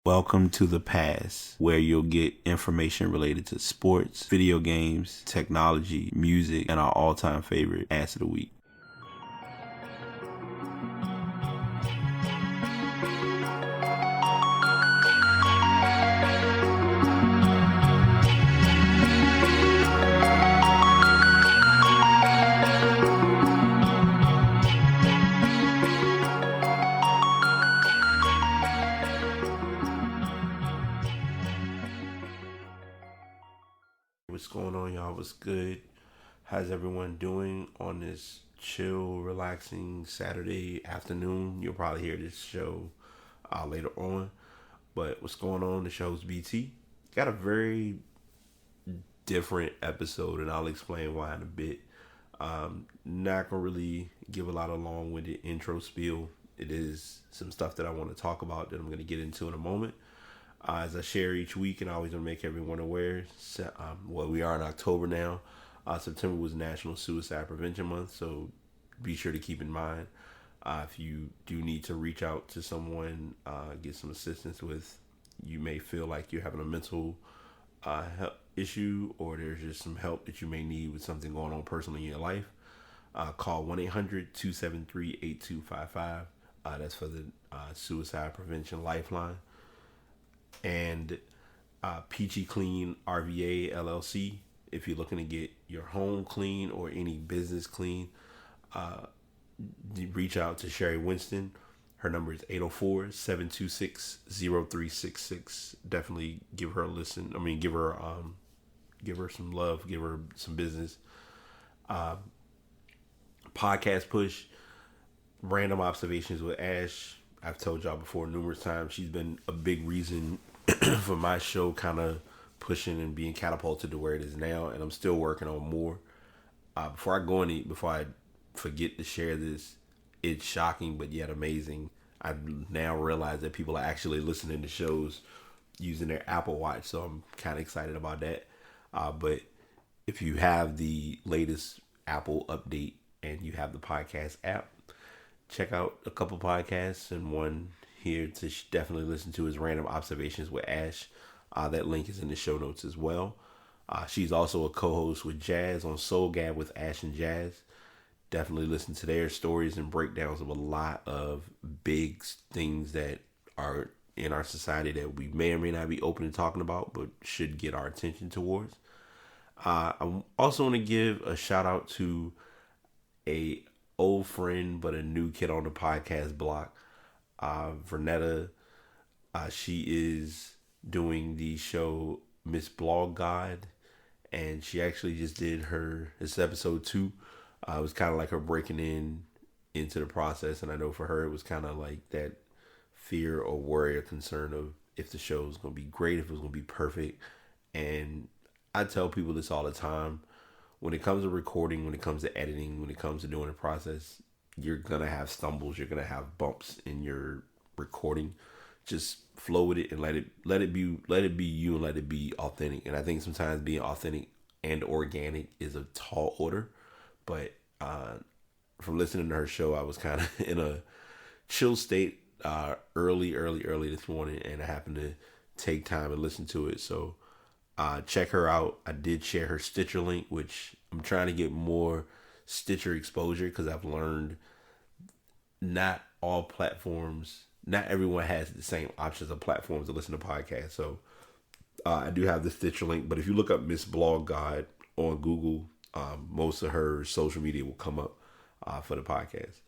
Welcome to the past, where you'll get information related to sports, video games, technology, music, and our all-time favorite ass of the week. What's going on, y'all? What's good? How's everyone doing on this chill, relaxing Saturday afternoon? You'll probably hear this show later on. But what's going on? The show's BT. Got a very different episode, and I'll explain why in a bit. Not gonna really give a lot of long-winded intro spiel. It is some stuff that I want to talk about that I'm gonna get into in a moment. As I share each week, and I always want to make everyone aware, we are in October now. September was National Suicide Prevention Month, so be sure to keep in mind if you do need to reach out to someone, get some assistance with, you may feel like you're having a mental health issue, or there's just some help that you may need with something going on personally in your life, call 1-800-273-8255. That's for the Suicide Prevention Lifeline. And Peachy Clean RVA LLC. If you're looking to get your home clean or any business clean, reach out to Sherry Winston. Her number is 804-726-0366. Definitely give her a listen. Give her some love. Give her some business. Podcast Push. Random Observations with Ash. I've told y'all before numerous times, she's been a big reason for my show kind of pushing and being catapulted to where it is now, and I'm still working on more. Before I forget to share this, it's shocking but yet amazing. I now realize that people are actually listening to shows using their Apple Watch, so I'm kind of excited about that. But if you have the latest Apple update and you have the podcast app, check out a couple podcasts, and one here to definitely listen to is Random Observations with Ash. That link is in the show notes as well. She's also a co-host with Jazz on Soul Gab with Ash and Jazz. Definitely listen to their stories and breakdowns of a lot of big things that are in our society that we may or may not be open to talking about, but should get our attention towards. I also want to give a shout out to a old friend but a new kid on the podcast block, Vernetta. She is doing the show Miss Blog God, and she actually just did this episode 2. It was kind of like her breaking into the process, and I know for her it was kind of like that fear or worry or concern of if the show is going to be great, if it was going to be perfect. And I tell people this all the time: when it comes to recording, when it comes to editing, when it comes to doing the process, you're going to have stumbles. You're going to have bumps in your recording. Just flow with it and let it be you, and let it be authentic. And I think sometimes being authentic and organic is a tall order. But from listening to her show, I was kind of in a chill state early this morning, and I happened to take time and listen to it. So check her out. I did share her Stitcher link, which I'm trying to get more Stitcher exposure, because I've learned not everyone has the same options of platforms to listen to podcasts. So I do have the Stitcher link, but if you look up Miss Blog God on Google, most of her social media will come up for the podcast.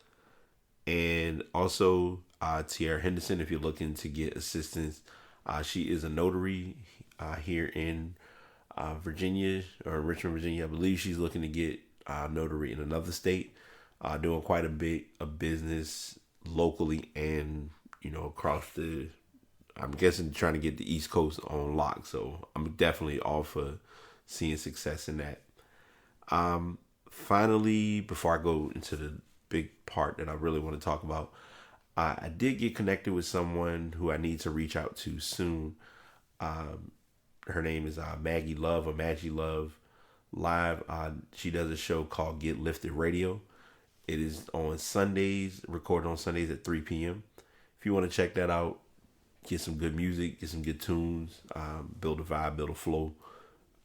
And also Tiara Henderson, if you're looking to get assistance, she is a notary here in Virginia, or Richmond, Virginia. I believe she's looking to get notary in another state, doing quite a bit of business locally and across I'm guessing trying to get the East Coast on lock. So I'm definitely all for seeing success in that. Finally, before I go into the big part that I really want to talk about, I did get connected with someone who I need to reach out to soon. Her name is Maggie Love, or Maggie Love Live. She does a show called Get Lifted Radio. It is on Sundays, recorded on Sundays at 3 p.m. If you want to check that out, get some good music, get some good tunes, build a vibe, build a flow.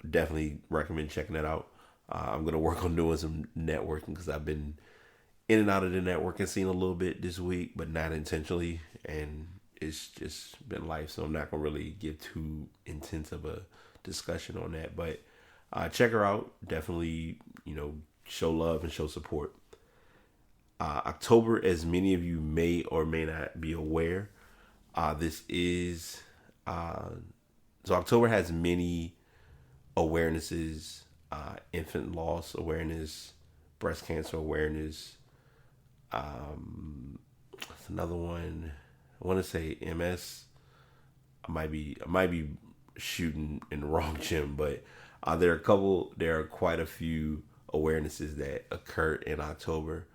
Definitely recommend checking that out. I'm gonna work on doing some networking because I've been in and out of the networking scene a little bit this week, but not intentionally, and it's just been life. So I'm not gonna really give too intense of a discussion on that. But check her out. Definitely, show love and show support. October, as many of you may or may not be aware, this is so October has many awarenesses: infant loss awareness, breast cancer awareness. That's another one. I want to say MS. I might be shooting in the wrong gym, but there are quite a few awarenesses that occurred in October.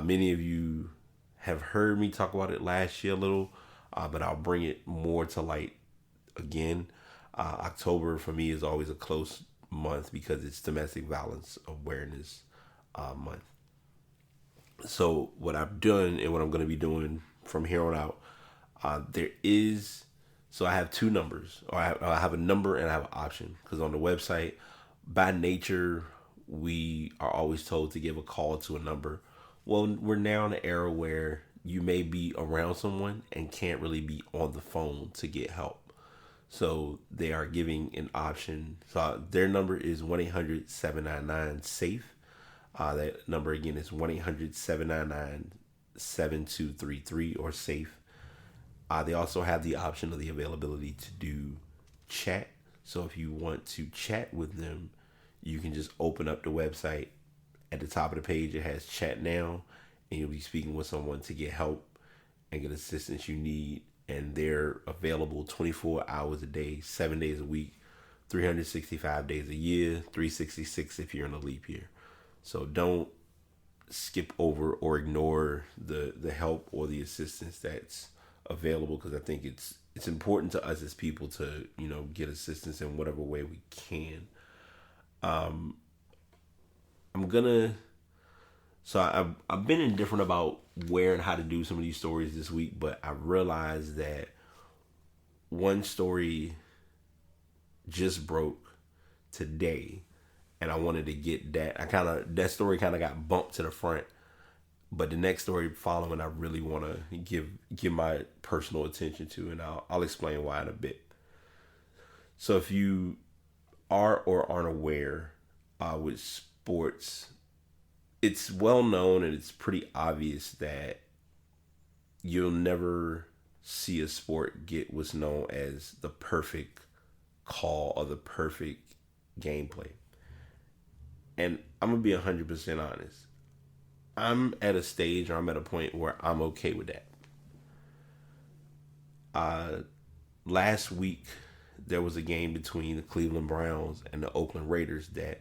Many of you have heard me talk about it last year a little, but I'll bring it more to light again. October for me is always a close month because it's Domestic Violence Awareness Month. So what I've done and what I'm going to be doing from here on out, I have two numbers, or I have a number and I have an option, because on the website, by nature, we are always told to give a call to a number. Well, we're now in an era where you may be around someone and can't really be on the phone to get help. So they are giving an option. So their number is 1-800-799-SAFE. That number again is 1-800-799-7233 or SAFE. They also have the option of the availability to do chat. So if you want to chat with them, you can just open up the website. At the top of the page, it has chat now, and you'll be speaking with someone to get help and get assistance you need. And they're available 24 hours a day, 7 days a week, 365 days a year, 366 if you're in a leap year. So don't skip over or ignore the help or the assistance that's available, because I think it's important to us as people to get assistance in whatever way we can. I've been indifferent about where and how to do some of these stories this week, but I realized that one story just broke today, and I wanted to get that. That story kind of got bumped to the front, but the next story following, I really want to give my personal attention to, and I'll explain why in a bit. So if you are or aren't aware, with sports, it's well known and it's pretty obvious that you'll never see a sport get what's known as the perfect call or the perfect gameplay. And I'm going to be 100% honest. I'm at a stage, or I'm at a point where I'm okay with that. Last week, there was a game between the Cleveland Browns and the Oakland Raiders that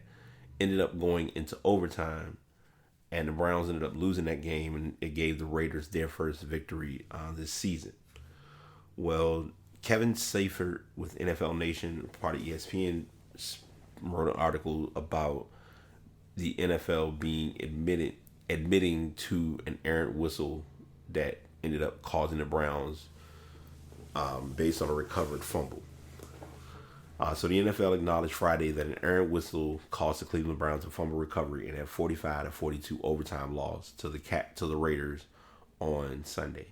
ended up going into overtime, and the Browns ended up losing that game, and it gave the Raiders their first victory this season. Well, Kevin Seifert with NFL Nation, part of ESPN, wrote an article about the NFL being admitting to an errant whistle that ended up causing the Browns, based on a recovered fumble. So the NFL acknowledged Friday that an errant whistle caused the Cleveland Browns a fumble recovery and a 45-42 overtime loss to the Raiders on Sunday.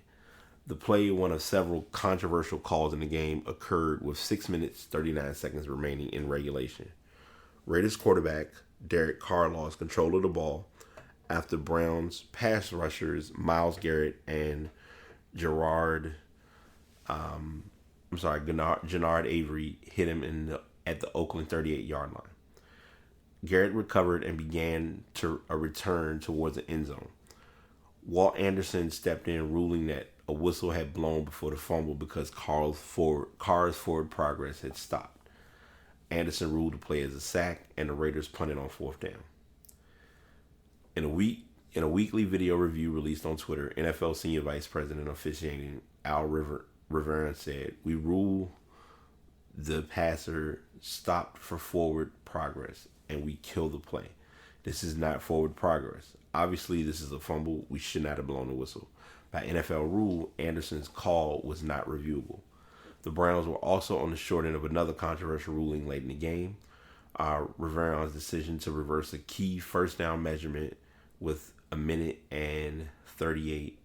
The play, one of several controversial calls in the game, occurred with 6 minutes 39 seconds remaining in regulation. Raiders quarterback Derek Carr lost control of the ball after Browns pass rushers Myles Garrett and Genard Avery hit him at the Oakland 38-yard line. Garrett recovered and began a return towards the end zone. Walt Anderson stepped in, ruling that a whistle had blown before the fumble because Carr's forward progress had stopped. Anderson ruled the play as a sack, and the Raiders punted on fourth down. In a weekly video review released on Twitter, NFL Senior Vice President of Officiating Al Rivera said, "We rule the passer stopped for forward progress, and we kill the play. This is not forward progress. Obviously, this is a fumble. We should not have blown the whistle. By NFL rule, Anderson's call was not reviewable. The Browns were also on the short end of another controversial ruling late in the game. Riverion's decision to reverse a key first down measurement with a minute and 38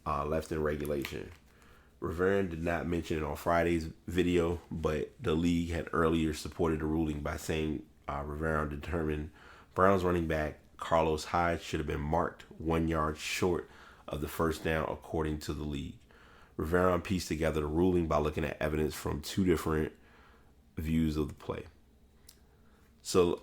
left in regulation. Riverian did not mention it on Friday's video, but the league had earlier supported the ruling by saying Riverian determined Browns running back Carlos Hyde should have been marked 1 yard short of the first down according to the league. Riverian pieced together the ruling by looking at evidence from two different views of the play. So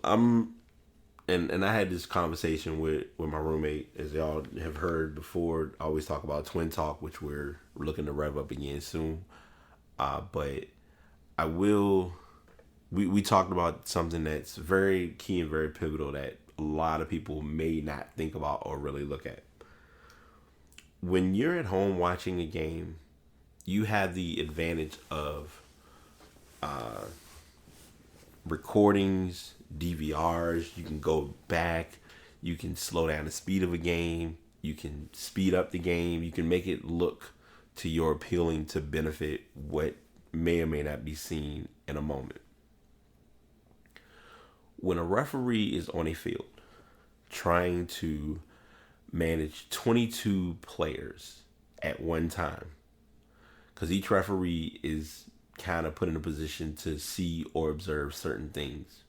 and I had this conversation with my roommate, as y'all have heard before. I always talk about Twin Talk, which we're looking to rev up again soon. But I will. We talked about something that's very key and very pivotal that a lot of people may not think about or really look at. When you're at home watching a game, you have the advantage of recordings, DVRs. You can go back, you can slow down the speed of a game, you can speed up the game, you can make it look to your appealing to benefit what may or may not be seen in a moment. When a referee is on a field trying to manage 22 players at one time, because each referee is kind of put in a position to see or observe certain things,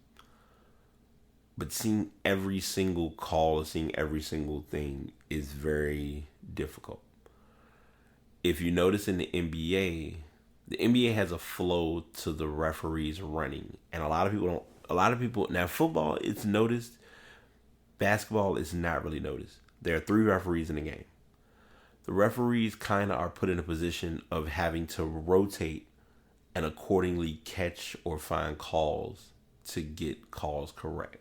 but seeing every single call, seeing every single thing is very difficult. If you notice in the NBA has a flow to the referees running, and a lot of people now, football it's noticed, basketball is not really noticed. There are 3 referees in the game. The referees kind of are put in a position of having to rotate and accordingly catch or find calls to get calls correct.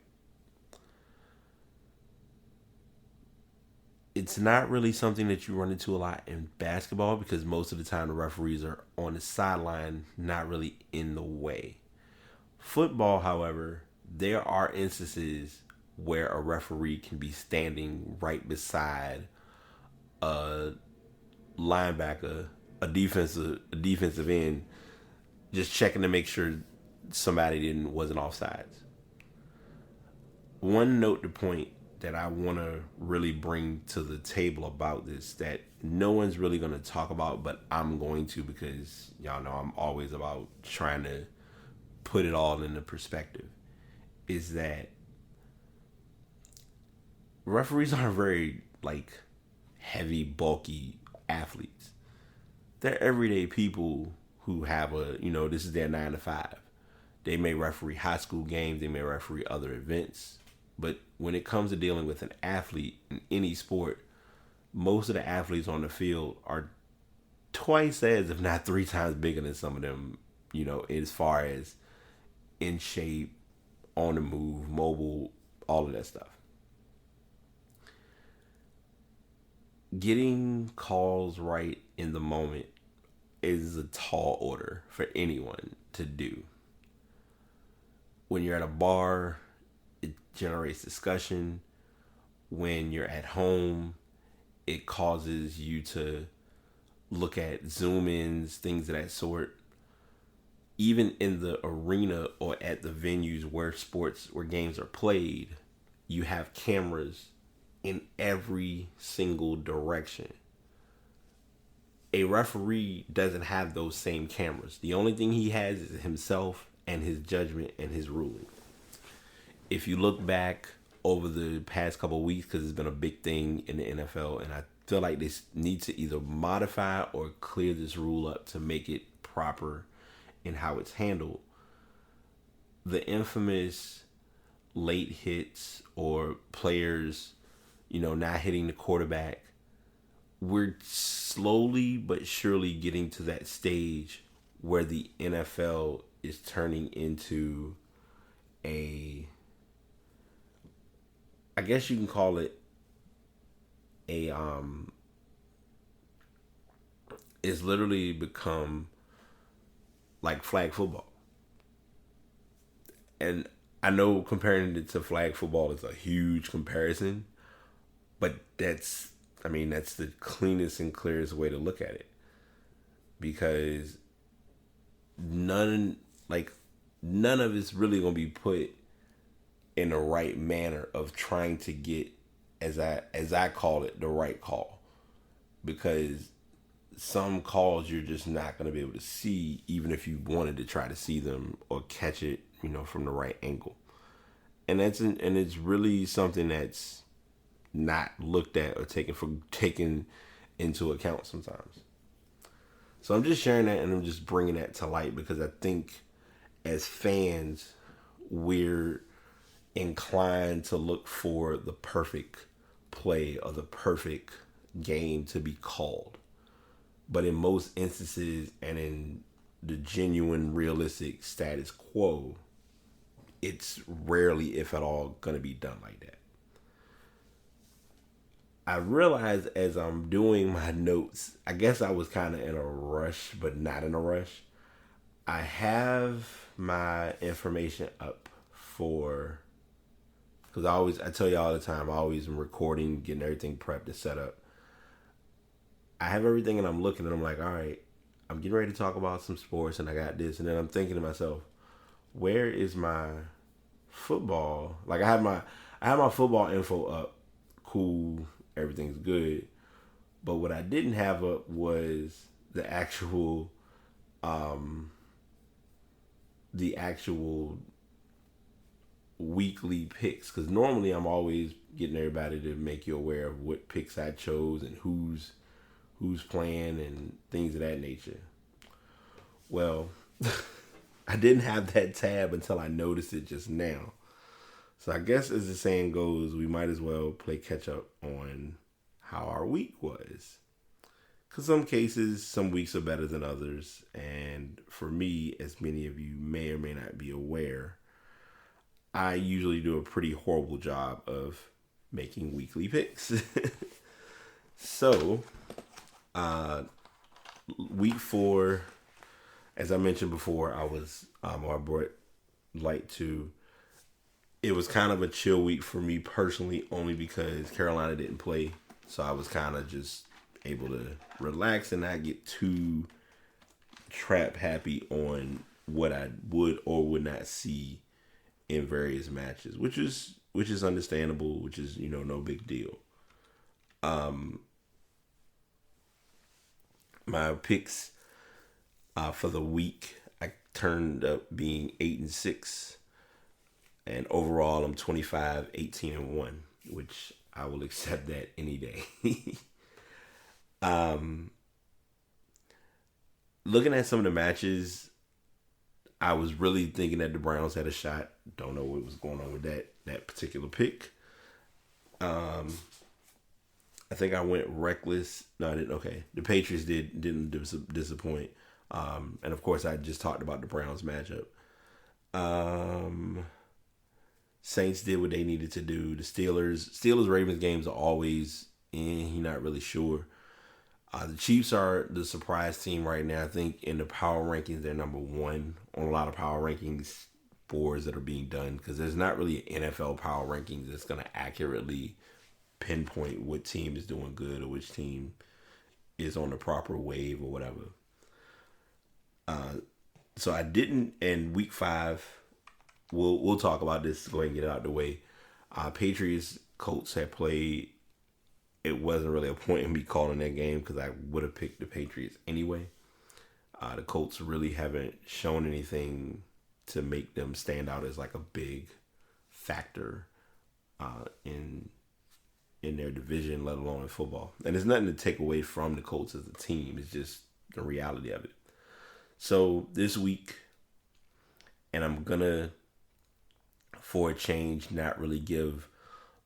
It's not really something that you run into a lot in basketball because most of the time the referees are on the sideline, not really in the way. Football, however, there are instances where a referee can be standing right beside a linebacker, a defensive end, just checking to make sure somebody wasn't offsides. One note to point that I want to really bring to the table about this that no one's really going to talk about, but I'm going to, because y'all know I'm always about trying to put it all into perspective, is that referees aren't very heavy, bulky athletes. They're everyday people who have this is their 9 to 5. They may referee high school games, they may referee other events, but when it comes to dealing with an athlete in any sport, most of the athletes on the field are twice as, if not 3 times bigger than some of them, as far as in shape, on the move, mobile, all of that stuff. Getting calls right in the moment is a tall order for anyone to do. When you're at a bar, it generates discussion. When you're at home, it causes you to look at zoom-ins, things of that sort. Even in the arena or at the venues where games are played, you have cameras in every single direction. A referee doesn't have those same cameras. The only thing he has is himself and his judgment and his ruling. If you look back over the past couple of weeks, because it's been a big thing in the NFL, and I feel like they need to either modify or clear this rule up to make it proper in how it's handled. The infamous late hits or players, not hitting the quarterback, we're slowly but surely getting to that stage where the NFL is turning into I guess you can call it it's literally become like flag football. And I know comparing it to flag football is a huge comparison, but that's the cleanest and clearest way to look at it. Because none of it's really gonna be put in the right manner of trying to get, as I call it, the right call, because some calls you're just not going to be able to see, even if you wanted to try to see them or catch it, from the right angle. And it's really something that's not looked at or taken into account sometimes. So I'm just sharing that, and I'm just bringing that to light because I think as fans, we're inclined to look for the perfect play or the perfect game to be called. But in most instances, and in the genuine, realistic status quo, it's rarely, if at all, going to be done like that. I realized as I'm doing my notes, I guess I was kind of in a rush, but not in a rush. I have my information up for, because I tell you all the time, I always am recording, getting everything prepped and set up. I have everything, and I'm looking, and I'm like, all right, I'm getting ready to talk about some sports, and I got this, and then I'm thinking to myself, where is my football? Like I have my football info up, cool, everything's good, but what I didn't have up was the actual weekly picks, because normally I'm always getting everybody to make you aware of what picks I chose and who's playing and things of that nature. Well, I didn't have that tab until I noticed it just now. So I guess, as the saying goes, we might as well play catch up on how our week was. Because some cases, some weeks are better than others. And for me, as many of you may or may not be aware, I usually do a pretty horrible job of making weekly picks. So, week 4, as I mentioned before, I brought light to. It was kind of a chill week for me personally, only because Carolina didn't play, so I was kind of just able to relax and not get too trap happy on what I would or would not see in various matches, which is understandable, which is no big deal. My picks for the week, I turned up being 8-6, and overall I'm 25-18-1, which I will accept that any day. Looking at some of the matches, I was really thinking that the Browns had a shot. Don't know what was going on with that particular pick. I think I went reckless. No, I didn't. Okay, the Patriots didn't disappoint. And of course, I just talked about the Browns matchup. Saints did what they needed to do. The Steelers Ravens games are always you're not really sure. The Chiefs are the surprise team right now. I think in the power rankings, they're number 1 on a lot of power rankings boards that are being done, because there's not really an NFL power rankings that's going to accurately pinpoint what team is doing good or which team is on the proper wave or whatever. So I didn't. In week 5, we'll talk about this. Go ahead and get it out of the way. Patriots Colts had played. It wasn't really a point in me calling that game because I would have picked the Patriots anyway. The Colts really haven't shown anything to make them stand out as like a big factor in their division, let alone in football. And there's nothing to take away from the Colts as a team. It's just the reality of it. So this week, and I'm gonna, for a change, not really give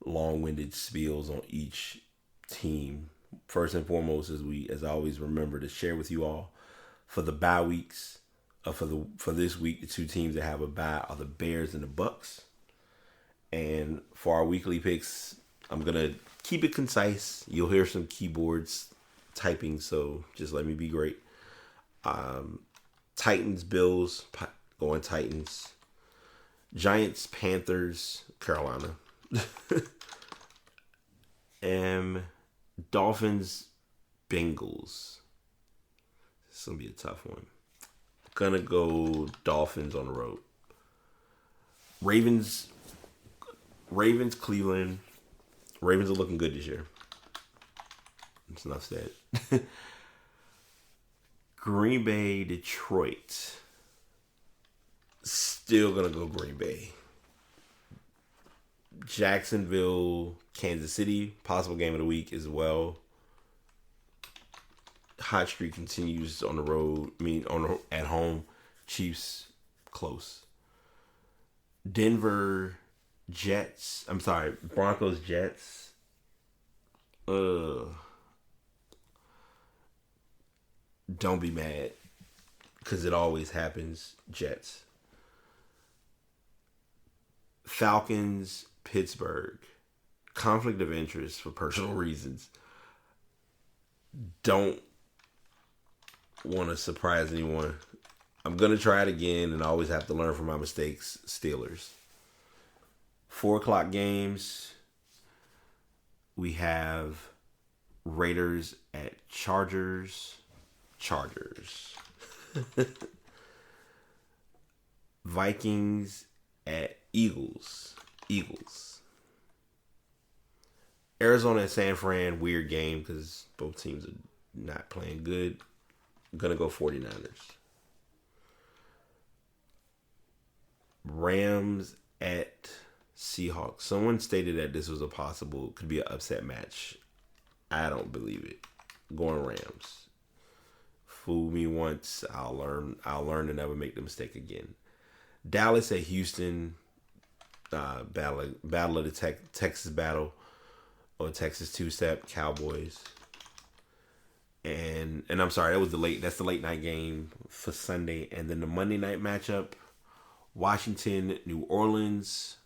long-winded spiels on each team. First and foremost, as I always remember to share with you all, for the bye weeks, for this week, the 2 teams that have a bye are the Bears and the Bucks. And for our weekly picks, I'm gonna keep it concise. You'll hear some keyboards typing, so just let me be great. Titans, Bills, going Titans. Giants, Panthers, Carolina. And Dolphins, Bengals. This is going to be a tough one. Gonna go Dolphins on the road. Ravens, Cleveland. Ravens are looking good this year. That's enough said. Green Bay, Detroit. Still gonna go Green Bay. Jacksonville, Kansas City. Possible game of the week as well. Hot streak continues on the road. At home. Chiefs close. Denver Jets. I'm sorry, Broncos Jets. Don't be mad, because it always happens. Jets. Falcons Pittsburgh. Conflict of interest for personal reasons. Don't want to surprise anyone. I'm going to try it again and always have to learn from my mistakes. Steelers. 4:00 games. We have Raiders at Chargers. Vikings at Eagles. Arizona and San Fran, weird game because both teams are not playing good. I'm going to go 49ers. Rams at Seahawks. Someone stated that this was could be an upset match. I don't believe it. Going Rams. Fool me once, I'll learn to never make the mistake again. Dallas at Houston. Battle of the Texas battle, or Texas two-step. Cowboys. And I'm sorry, that's the late night game for Sunday. And then the Monday night matchup, Washington, New Orleans.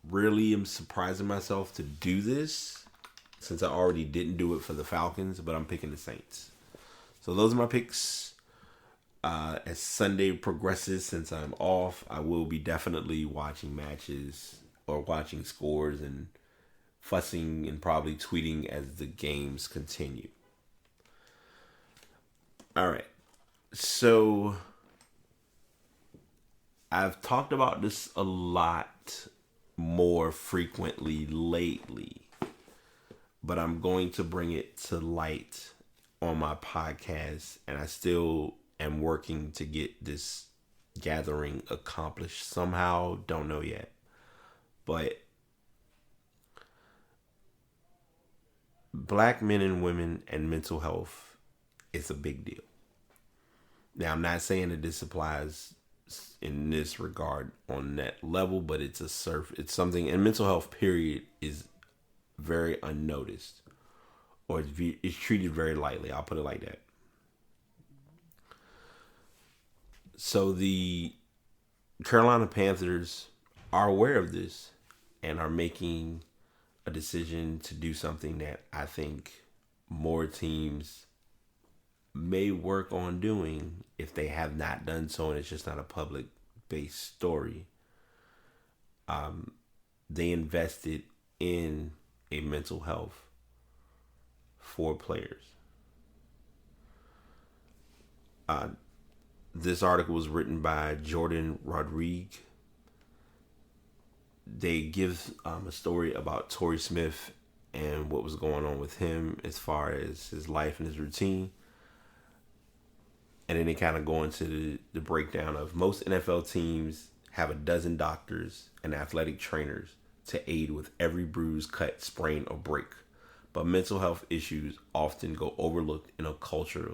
Really am surprising myself to do this, since I already didn't do it for the Falcons, but I'm picking the Saints. So those are my picks. As Sunday progresses, since I'm off, I will be definitely watching matches or watching scores and fussing and probably tweeting as the games continue. All right. So I've talked about this a lot more frequently lately, but I'm going to bring it to light on my podcast, and I still am working to get this gathering accomplished somehow. Don't know yet, but Black men and women and mental health is a big deal. Now, I'm not saying that this applies in this regard on that level, but it's something, and mental health period is very unnoticed, or it's treated very lightly. I'll put it like that. So the Carolina Panthers are aware of this and are making a decision to do something that I think more teams may work on doing if they have not done so, and it's just not a public based story. They invested in a mental health for players. This article was written by Jordan Rodrigue. They give a story about Torrey Smith and what was going on with him as far as his life and his routine. And then they kind of go into the breakdown of most NFL teams have a dozen doctors and athletic trainers to aid with every bruise, cut, sprain, or break. But mental health issues often go overlooked in a culture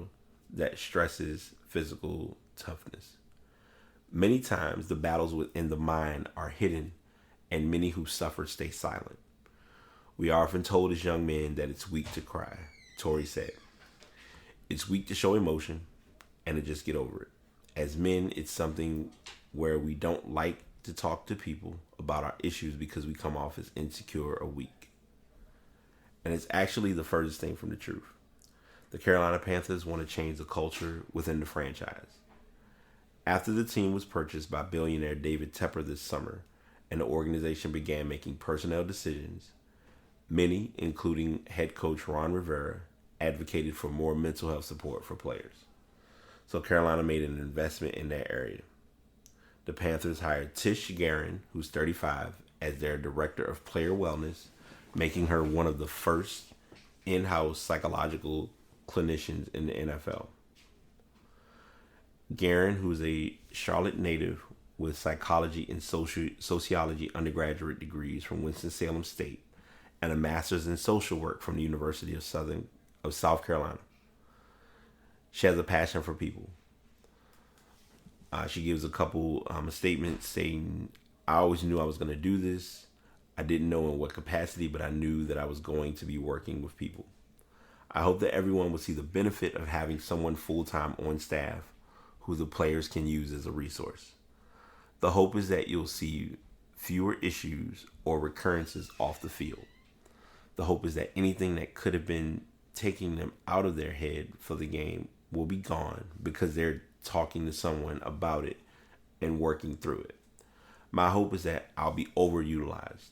that stresses physical toughness. Many times the battles within the mind are hidden, and many who suffer stay silent. We are often told as young men that it's weak to cry, Torrey said. It's weak to show emotion and to just get over it. As men, it's something where we don't like to talk to people about our issues because we come off as insecure or weak. And it's actually the furthest thing from the truth. The Carolina Panthers want to change the culture within the franchise. After the team was purchased by billionaire David Tepper this summer, and the organization began making personnel decisions, many, including head coach Ron Rivera, advocated for more mental health support for players. So Carolina made an investment in that area. The Panthers hired Tish Guerin, who's 35, as their director of player wellness, making her one of the first in-house psychological clinicians in the NFL. Guerin, who is a Charlotte native with psychology and sociology undergraduate degrees from Winston-Salem State and a master's in social work from the University of South Carolina. She has a passion for people. She gives a couple statements saying, I always knew I was going to do this. I didn't know in what capacity, but I knew that I was going to be working with people. I hope that everyone will see the benefit of having someone full-time on staff who the players can use as a resource. The hope is that you'll see fewer issues or recurrences off the field. The hope is that anything that could have been taking them out of their head for the game will be gone because they're talking to someone about it and working through it. My hope is that I'll be overutilized.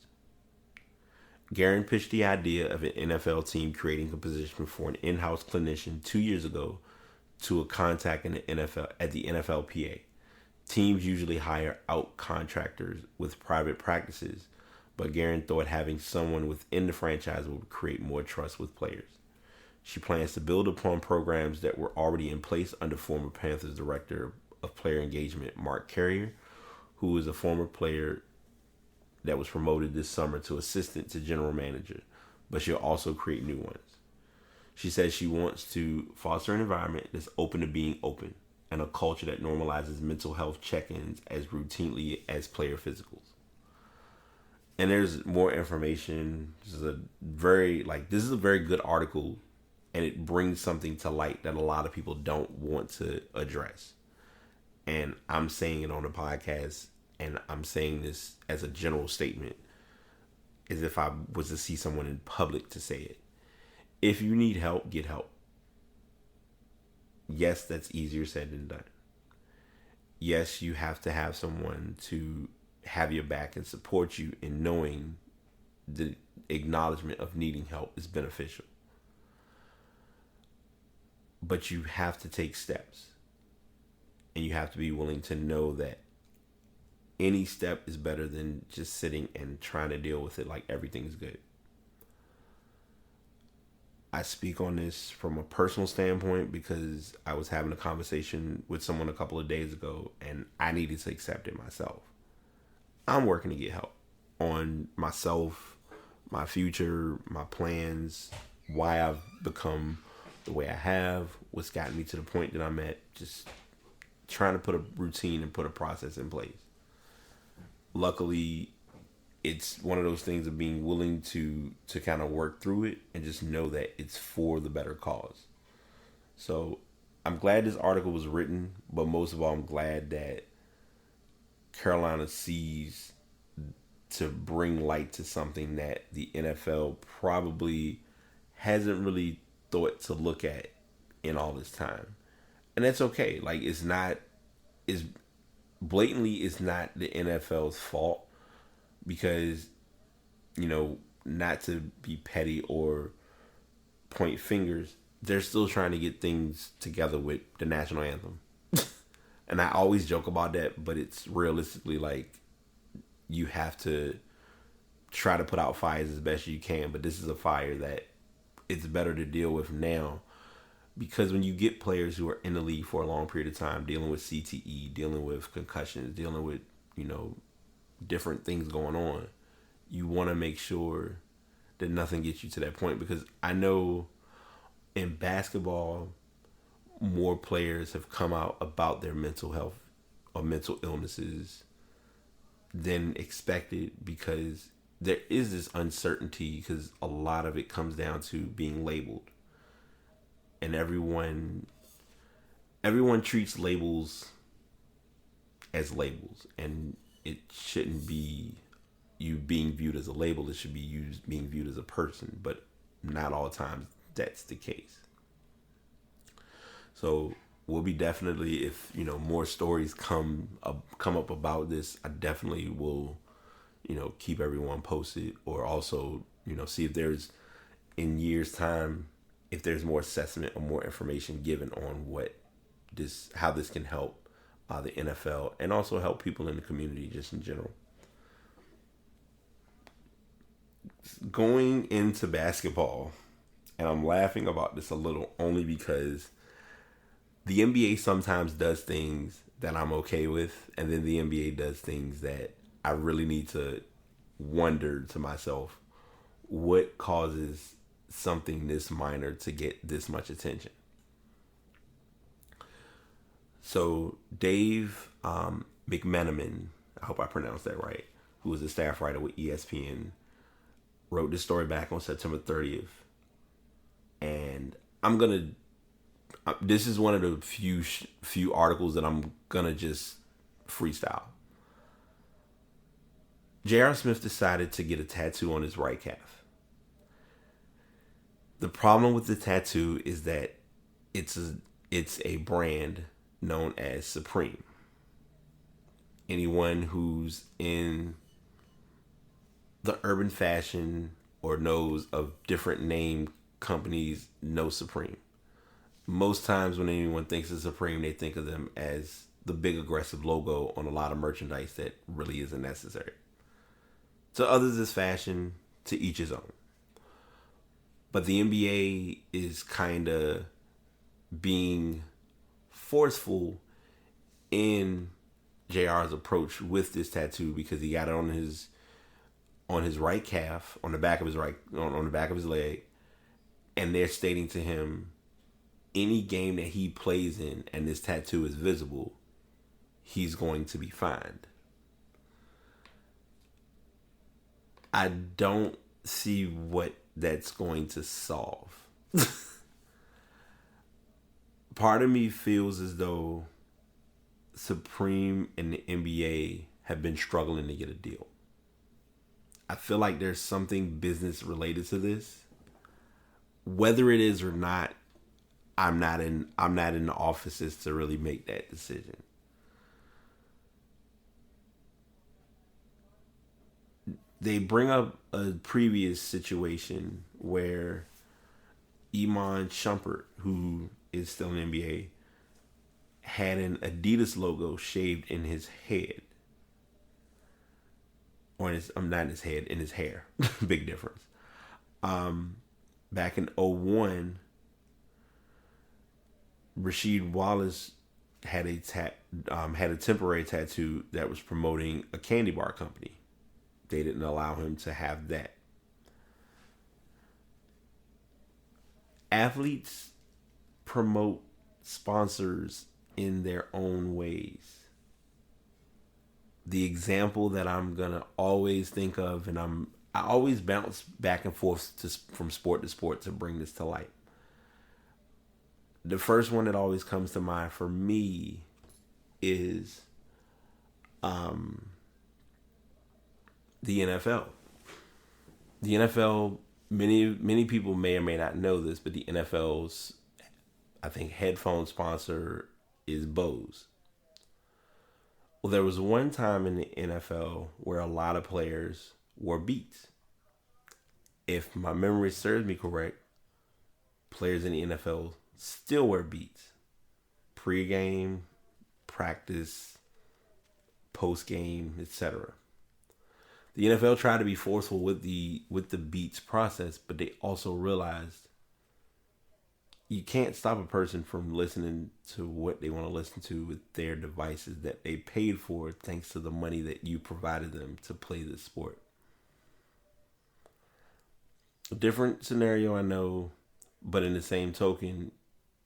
Guerin pitched the idea of an NFL team creating a position for an in-house clinician 2 years ago to a contact in the NFL at the NFLPA. Teams usually hire out contractors with private practices, but Guerin thought having someone within the franchise would create more trust with players. She plans to build upon programs that were already in place under former Panthers director of player engagement, Mark Carrier, who is a former player that was promoted this summer to assistant to general manager, but she'll also create new ones. She says she wants to foster an environment that's open to being open and a culture that normalizes mental health check-ins as routinely as player physicals. And there's more information. This is a very good article, and it brings something to light that a lot of people don't want to address. And I'm saying it on the podcast, and I'm saying this as a general statement, as if I was to see someone in public to say it. If you need help, get help. Yes, that's easier said than done. Yes, you have to have someone to have your back and support you in knowing the acknowledgement of needing help is beneficial. But you have to take steps. And you have to be willing to know that any step is better than just sitting and trying to deal with it like everything's good. I speak on this from a personal standpoint because I was having a conversation with someone a couple of days ago and I needed to accept it myself. I'm working to get help on myself, my future, my plans, why I've become the way I have, what's gotten me to the point that I'm at, just trying to put a routine and put a process in place. Luckily, it's one of those things of being willing to kind of work through it and just know that it's for the better cause. So I'm glad this article was written, but most of all, I'm glad that Carolina sees to bring light to something that the NFL probably hasn't really thought to look at in all this time. And that's okay. Like, it's not the NFL's fault because, not to be petty or point fingers, they're still trying to get things together with the national anthem. And I always joke about that, but it's realistically like you have to try to put out fires as best you can. But this is a fire that it's better to deal with now, because when you get players who are in the league for a long period of time, dealing with CTE, dealing with concussions, dealing with, different things going on, you want to make sure that nothing gets you to that point. Because I know in basketball, more players have come out about their mental health or mental illnesses than expected, because there is this uncertainty, because a lot of it comes down to being labeled. And everyone treats labels as labels, and it shouldn't be you being viewed as a label. It should be being viewed as a person, but not all times that's the case. So we'll be definitely, if more stories come up about this, I definitely will keep everyone posted, or also see if there's, in years time, if there's more assessment or more information given on what how this can help the NFL and also help people in the community just in general. Going into basketball, and I'm laughing about this a little only because the NBA sometimes does things that I'm okay with, and then the NBA does things that I really need to wonder to myself, what causes something this minor to get this much attention? So Dave McMenamin, I hope I pronounced that right, who was a staff writer with ESPN, wrote this story back on September 30th. And this is one of the few articles that I'm gonna just freestyle. J.R. Smith decided to get a tattoo on his right calf. The problem with the tattoo is that it's a brand known as Supreme. Anyone who's in the urban fashion or knows of different name companies know Supreme. Most times when anyone thinks of Supreme, they think of them as the big aggressive logo on a lot of merchandise that really isn't necessary. To others, it's fashion. To each his own. But the NBA is kind of being forceful in JR's approach with this tattoo because he got it on his right calf, on the back of his on the back of his leg, and they're stating to him, any game that he plays in and this tattoo is visible, he's going to be fined. I don't see what that's going to solve. Part of me feels as though Supreme and the NBA have been struggling to get a deal. I feel like there's something business related to this. Whether it is or not, I'm not in the offices to really make that decision. They bring up a previous situation where Iman Shumpert, who is still in the NBA, had an Adidas logo shaved in his head. Or in his, not in his head, in his hair. Big difference. Back in 2001, Rasheed Wallace had a temporary tattoo that was promoting a candy bar company. They didn't allow him to have that. Athletes promote sponsors in their own ways. The example that I'm gonna always think of, and I always bounce back and forth from sport to sport to bring this to light. The first one that always comes to mind for me is the NFL. The NFL, many people may or may not know this, but the NFL's, I think, headphone sponsor is Bose. Well, there was one time in the NFL where a lot of players wore Beats. If my memory serves me correct, players in the NFL still wear Beats. Pre-game, practice, post-game, etc. The NFL tried to be forceful with the Beats process, but they also realized you can't stop a person from listening to what they want to listen to with their devices that they paid for thanks to the money that you provided them to play this sport. A different scenario, I know, but in the same token,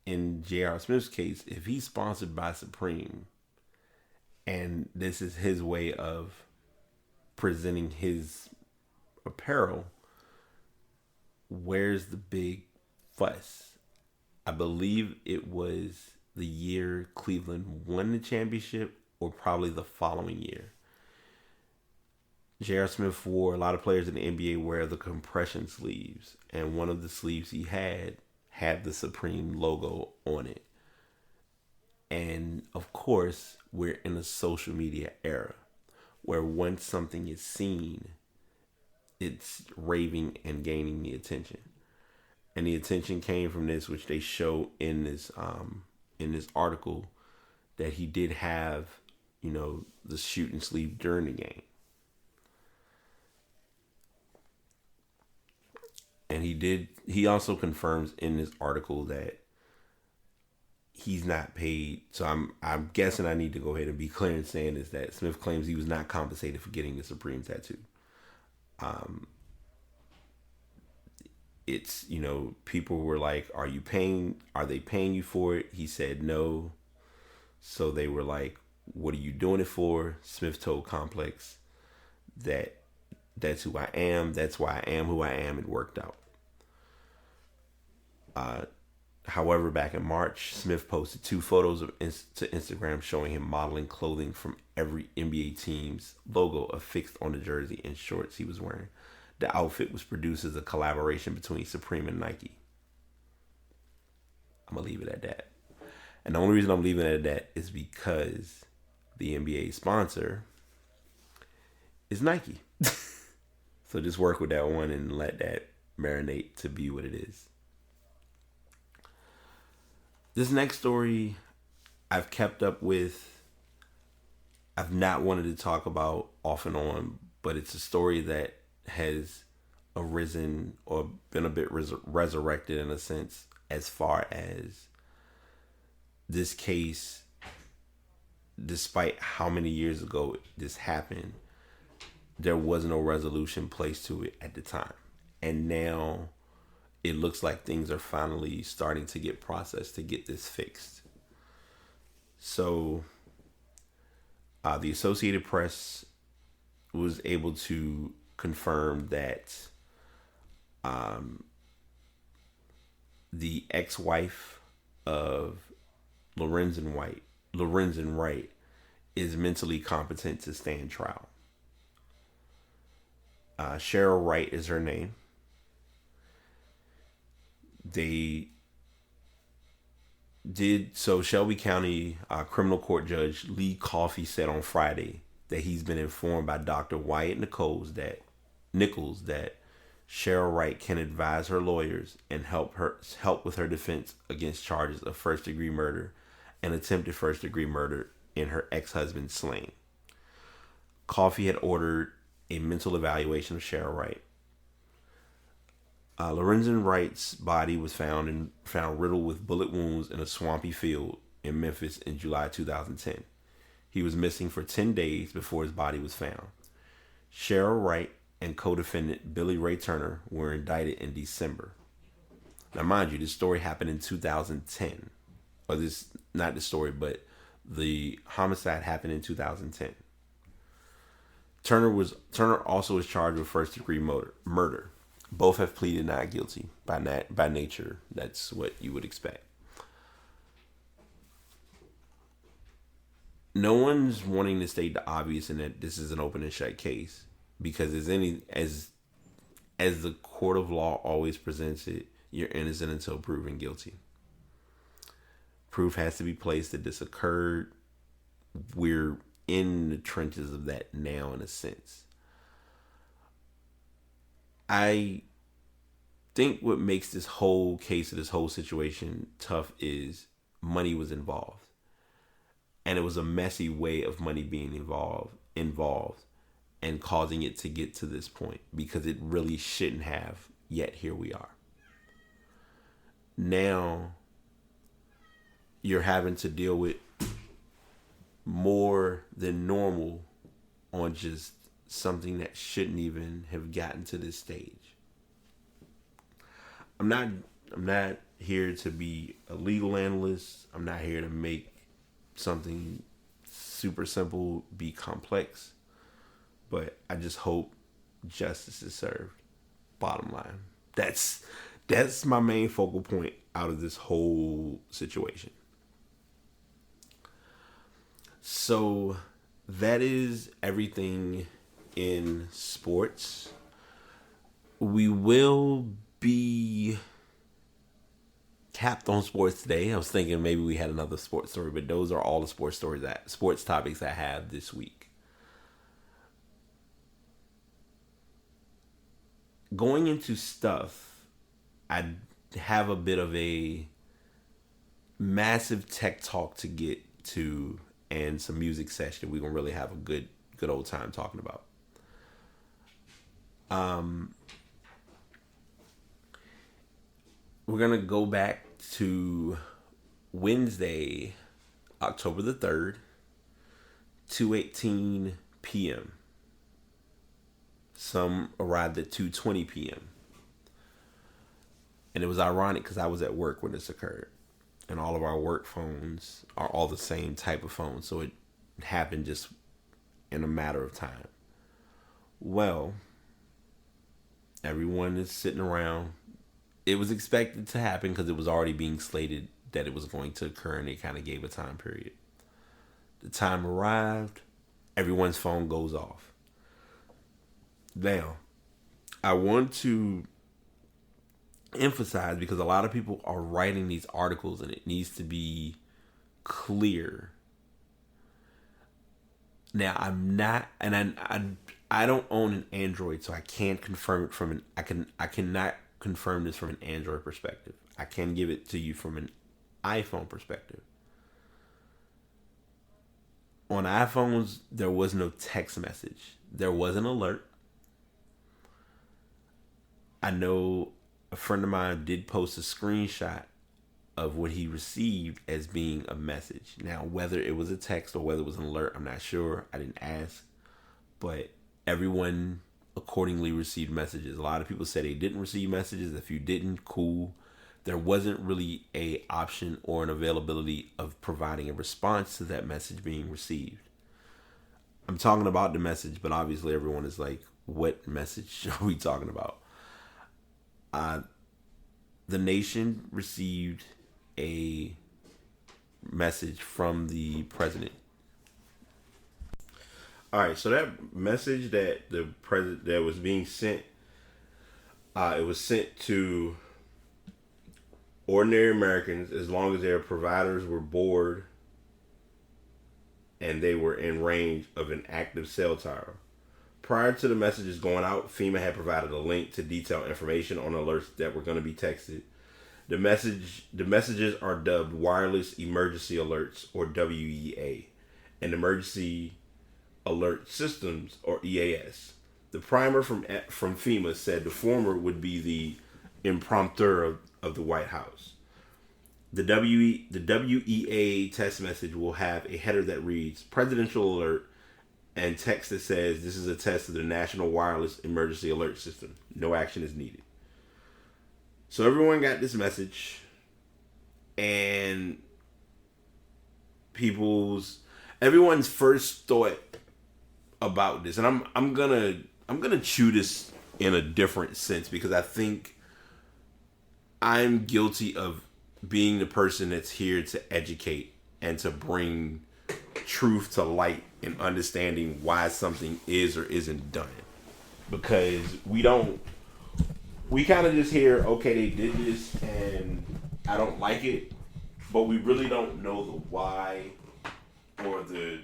in J.R. Smith's case, if he's sponsored by Supreme and this is his way of presenting his apparel, where's the big fuss? I believe it was the year Cleveland won the championship or probably the following year. J.R. Smith wore, a lot of players in the NBA wear the compression sleeves, and one of the sleeves he had the Supreme logo on it. And of course, we're in a social media era where once something is seen, it's raving and gaining the attention. And the attention came from this, which they show in this in this article that he did have, the shooting sleeve during the game. And he also confirms in this article that he's not paid. So I'm guessing I need to go ahead and be clear in saying is that Smith claims he was not compensated for getting the Supreme tattoo. It's, people were like, are they paying you for it? He said no. So they were like, what are you doing it for? Smith told Complex that that's who I am. That's why I am who I am. It worked out. However, back in March, Smith posted 2 photos to Instagram showing him modeling clothing from every NBA team's logo affixed on the jersey and shorts he was wearing. The outfit was produced as a collaboration between Supreme and Nike. I'm going to leave it at that. And the only reason I'm leaving it at that is because the NBA sponsor is Nike. So just work with that one and let that marinate to be what it is. This next story I've kept up with. I've not wanted to talk about off and on, but it's a story that has arisen or been a bit resurrected in a sense, as far as this case, despite how many years ago this happened, there was no resolution placed to it at the time. And now it looks like things are finally starting to get processed to get this fixed. So the Associated Press was able to confirm that the ex-wife of Lorenzen Wright is mentally competent to stand trial. Cheryl Wright is her name. Shelby County criminal court judge Lee Coffey said on Friday that he's been informed by Dr. Wyatt Nichols that Cheryl Wright can advise her lawyers and help with her defense against charges of first-degree murder and attempted first-degree murder in her ex-husband's slaying. Coffey had ordered a mental evaluation of Cheryl Wright. Lorenzen Wright's body was found riddled with bullet wounds in a swampy field in Memphis in July 2010. He was missing for 10 days before his body was found. Cheryl Wright and co-defendant Billy Ray Turner were indicted in December. Now, mind you, this story happened in 2010. Not the story, but the homicide happened in 2010. Turner also is charged with first-degree murder. Both have pleaded not guilty. By nature, that's what you would expect. No one's wanting to state the obvious in that this is an open and shut case, because as the court of law always presents it, you're innocent until proven guilty. Proof has to be placed that this occurred. We're in the trenches of that now, in a sense. I think what makes this whole case of this whole situation tough is money was involved. And it was a messy way of money being involved and causing it to get to this point, because it really shouldn't have, yet here we are. Now you're having to deal with more than normal on just something that shouldn't even have gotten to this stage. I'm not here to be a legal analyst. I'm not here to make something super simple be complex. But I just hope justice is served. Bottom line. That's my main focal point out of this whole situation. So that is everything in sports. We will be capped on sports today. I was thinking maybe we had another sports story, but those are all the sports topics I have this week. Going into stuff, I have a bit of a massive tech talk to get to and some music session we're gonna really have a good old time talking about. We're gonna go back to Wednesday, October the 3rd, 2:18 p.m. Some arrived at 2:20 p.m. And it was ironic because I was at work when this occurred. And all of our work phones are all the same type of phone. So it happened just in a matter of time. Well, everyone is sitting around. It was expected to happen because it was already being slated that it was going to occur, and they kind of gave a time period. The time arrived. Everyone's phone goes off. Now, I want to emphasize, because a lot of people are writing these articles and it needs to be clear. Now, I'm not, and I don't own an Android, so I can't confirm it from I cannot confirm this from an Android perspective. I can give it to you from an iPhone perspective. On iPhones, there was no text message. There was an alert. I know a friend of mine did post a screenshot of what he received as being a message. Now, whether it was a text or whether it was an alert, I'm not sure. I didn't ask. But everyone accordingly received messages. A lot of people said they didn't receive messages. If you didn't, cool. There wasn't really a option or an availability of providing a response to that message being received. I'm talking about the message, but obviously everyone is like, what message are we talking about? The nation received a message from the president. All right, so that message that the president that was being sent, it was sent to ordinary Americans as long as their providers were bored and they were in range of an active cell tower. Prior to the messages going out, FEMA had provided a link to detailed information on alerts that were going to be texted. The messages are dubbed Wireless Emergency Alerts, or WEA, and Emergency Alert Systems, or EAS. The primer from FEMA said the former would be the impromptu of the White House. The WEA text message will have a header that reads Presidential Alert and text that says this is a test of the National Wireless Emergency Alert System. No action is needed. So everyone got this message, and everyone's first thought about this, and I'm gonna chew this in a different sense, because I think I'm guilty of being the person that's here to educate and to bring truth to light and understanding why something is or isn't done. Because we kind of just hear, okay, they did this and I don't like it, but we really don't know the why or the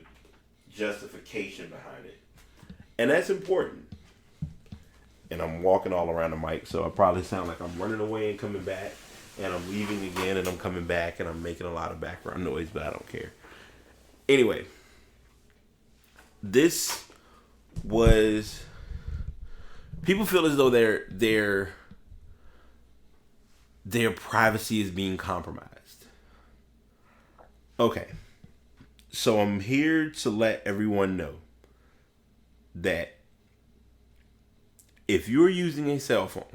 justification behind it. And that's important. And I'm walking all around the mic, so I probably sound like I'm running away and coming back, and I'm leaving again and I'm coming back, and I'm making a lot of background noise, but I don't care. Anyway, this was, people feel as though their privacy is being compromised. Okay. So I'm here to let everyone know that if you're using a cell phone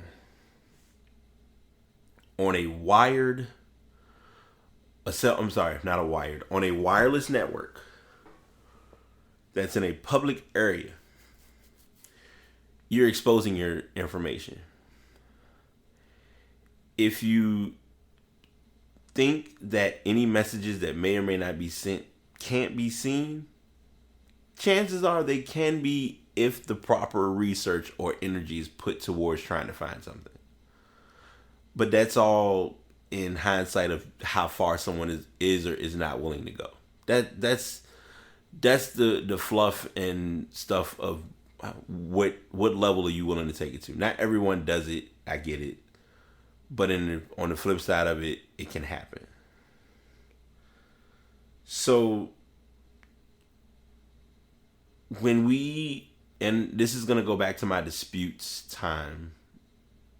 on a on a wireless network that's in a public area, you're exposing your information. If you think that any messages that may or may not be sent can't be seen, chances are they can be if the proper research or energy is put towards trying to find something. But that's all in hindsight of how far someone is or is not willing to go. That's the fluff and stuff of what level are you willing to take it to. Not everyone does it. I get it. But on the flip side of it, it can happen. So when we, and this is going to go back to my disputes time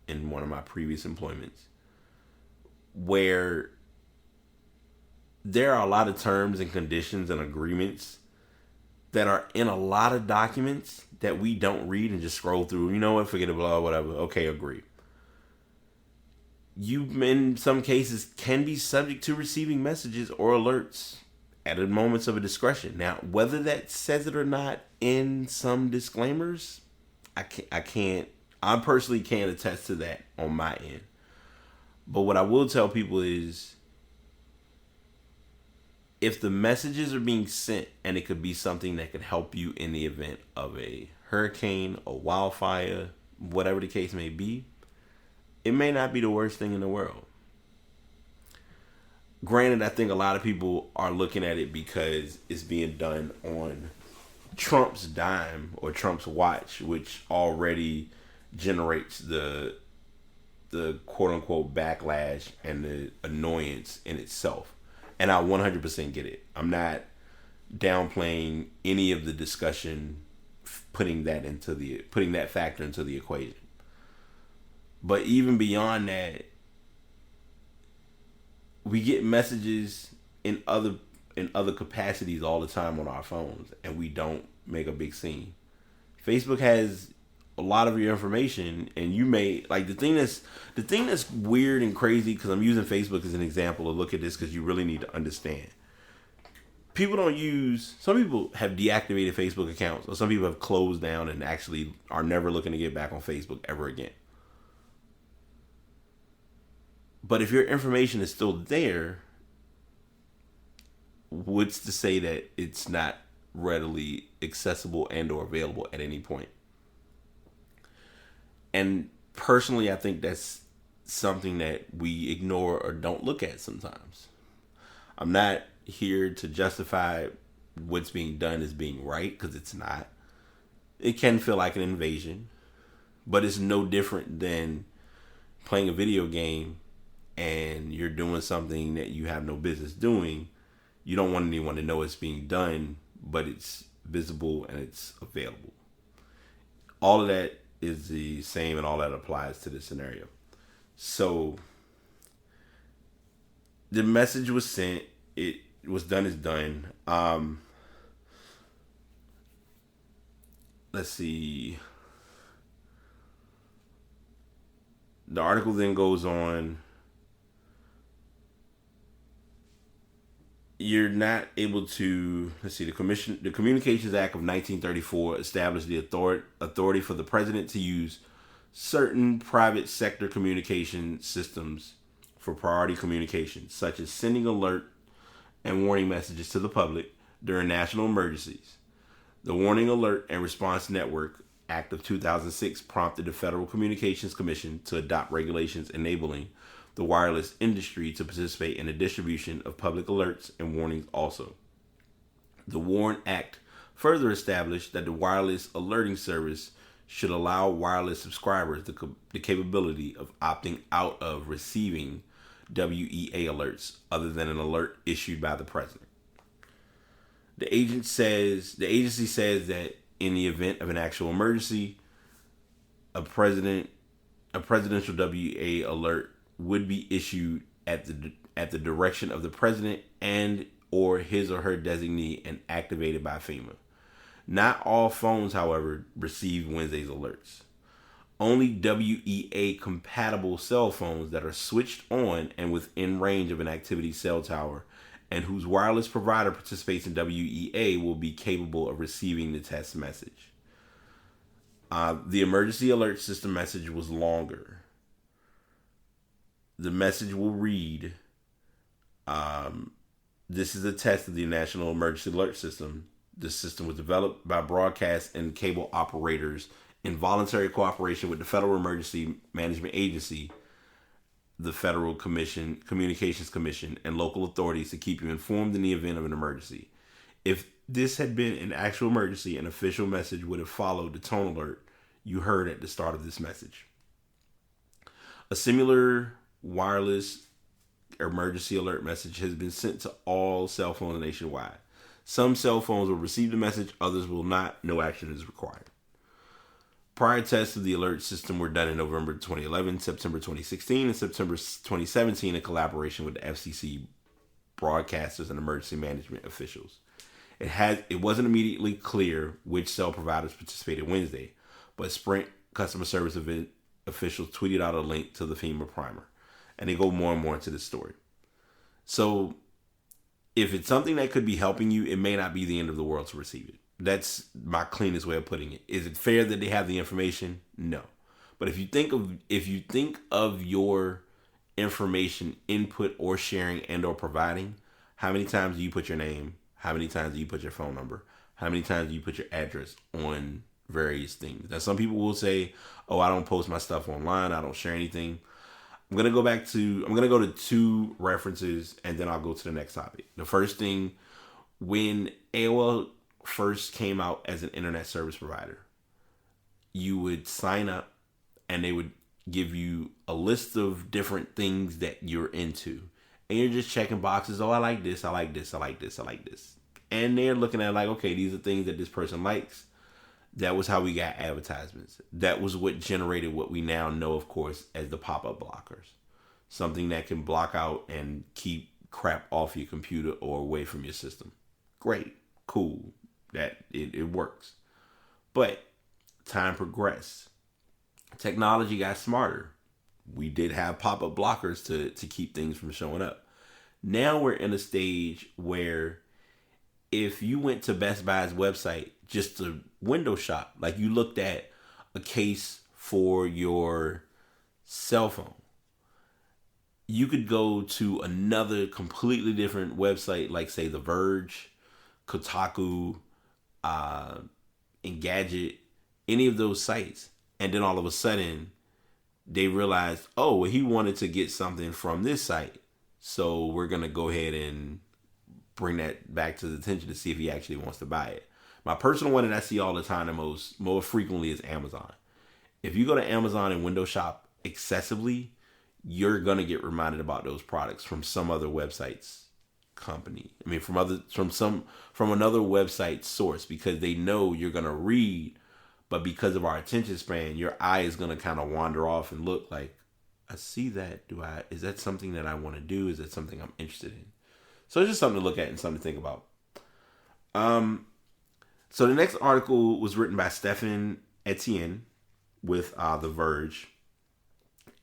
in one of my previous employments, where there are a lot of terms and conditions and agreements that are in a lot of documents that we don't read and just scroll through. You know what? Forget it, blah, whatever. Okay, agree. You, in some cases, can be subject to receiving messages or alerts at a moments of a discretion. Now, whether that says it or not in some disclaimers, I personally can't attest to that on my end. But what I will tell people is, if the messages are being sent and it could be something that could help you in the event of a hurricane, a wildfire, whatever the case may be, it may not be the worst thing in the world. Granted, I think a lot of people are looking at it because it's being done on Trump's dime or Trump's watch, which already generates the quote unquote backlash and the annoyance in itself. And I 100% get it. I'm not downplaying any of the discussion, putting that factor into the equation. But even beyond that, we get messages in other capacities all the time on our phones, and we don't make a big scene. Facebook has a lot of your information, and you may like the thing that's weird and crazy, because I'm using Facebook as an example to look at this, because you really need to understand. Some people have deactivated Facebook accounts, or some people have closed down and actually are never looking to get back on Facebook ever again. But if your information is still there, what's to say that it's not readily accessible and or available at any point? And personally, I think that's something that we ignore or don't look at sometimes. I'm not here to justify what's being done as being right, because it's not. It can feel like an invasion, but it's no different than playing a video game and you're doing something that you have no business doing. You don't want anyone to know it's being done, but it's visible and it's available. All of that is the same, and all that applies to this scenario. So the message was sent. It was done is done. Let's see. The article then goes on. You're not able to, the Communications Act of 1934 established the authority for the president to use certain private sector communication systems for priority communications, such as sending alert and warning messages to the public during national emergencies. The Warning, Alert, and Response Network Act of 2006 prompted the Federal Communications Commission to adopt regulations enabling the wireless industry to participate in the distribution of public alerts and warnings also. The WARN Act further established that the wireless alerting service should allow wireless subscribers the capability of opting out of receiving WEA alerts other than an alert issued by the president. The agency says that in the event of an actual emergency, a presidential WEA alert would be issued at the direction of the president and or his or her designee and activated by FEMA. Not all phones, however, receive Wednesday's alerts. Only WEA compatible cell phones that are switched on and within range of an activity cell tower and whose wireless provider participates in WEA will be capable of receiving the test message. The emergency alert system message was longer. The message will read, this is a test of the National Emergency Alert System. This system was developed by broadcast and cable operators in voluntary cooperation with the Federal Emergency Management Agency, the Federal Communications Commission, and local authorities to keep you informed in the event of an emergency. If this had been an actual emergency, an official message would have followed the tone alert you heard at the start of this message. A similar wireless emergency alert message has been sent to all cell phones nationwide. Some cell phones will receive the message, others will not. No action is required. Prior tests of the alert system were done in November 2011, September 2016, and September 2017 in collaboration with the FCC broadcasters and emergency management officials. It wasn't immediately clear which cell providers participated Wednesday, but Sprint customer service officials tweeted out a link to the FEMA primer, and they go more and more into this story. So, if it's something that could be helping you, it may not be the end of the world to receive it. That's my cleanest way of putting it. Is it fair that they have the information? No. But if you think of your information input or sharing and or providing, how many times do you put your name? How many times do you put your phone number? How many times do you put your address on various things? Now, some people will say, "Oh, I don't post my stuff online. I don't share anything." I'm gonna go to two references, and then I'll go to the next topic. The first thing, when AOL first came out as an internet service provider, you would sign up, and they would give you a list of different things that you're into. And you're just checking boxes. Oh, I like this, I like this, I like this, I like this. And they're looking at like, okay, these are things that this person likes. That was how we got advertisements. That was what generated what we now know, of course, as the pop-up blockers. Something that can block out and keep crap off your computer or away from your system. Great, cool, that it works. But time progressed. Technology got smarter. We did have pop-up blockers to keep things from showing up. Now we're in a stage where if you went to Best Buy's website just to window shop, like you looked at a case for your cell phone, you could go to another completely different website, like say The Verge, Kotaku, Engadget, any of those sites, and then all of a sudden they realized, oh, well, he wanted to get something from this site, so we're going to go ahead and bring that back to the attention to see if he actually wants to buy it. My personal one that I see all the time the more frequently is Amazon. If you go to Amazon and window shop excessively, you're going to get reminded about those products from some other website's company. I mean, from another website source, because they know you're going to read. But because of our attention span, your eye is going to kind of wander off and look like, I see that. Is that something that I want to do? Is that something I'm interested in? So it's just something to look at and something to think about. So the next article was written by Stephen Etienne with The Verge.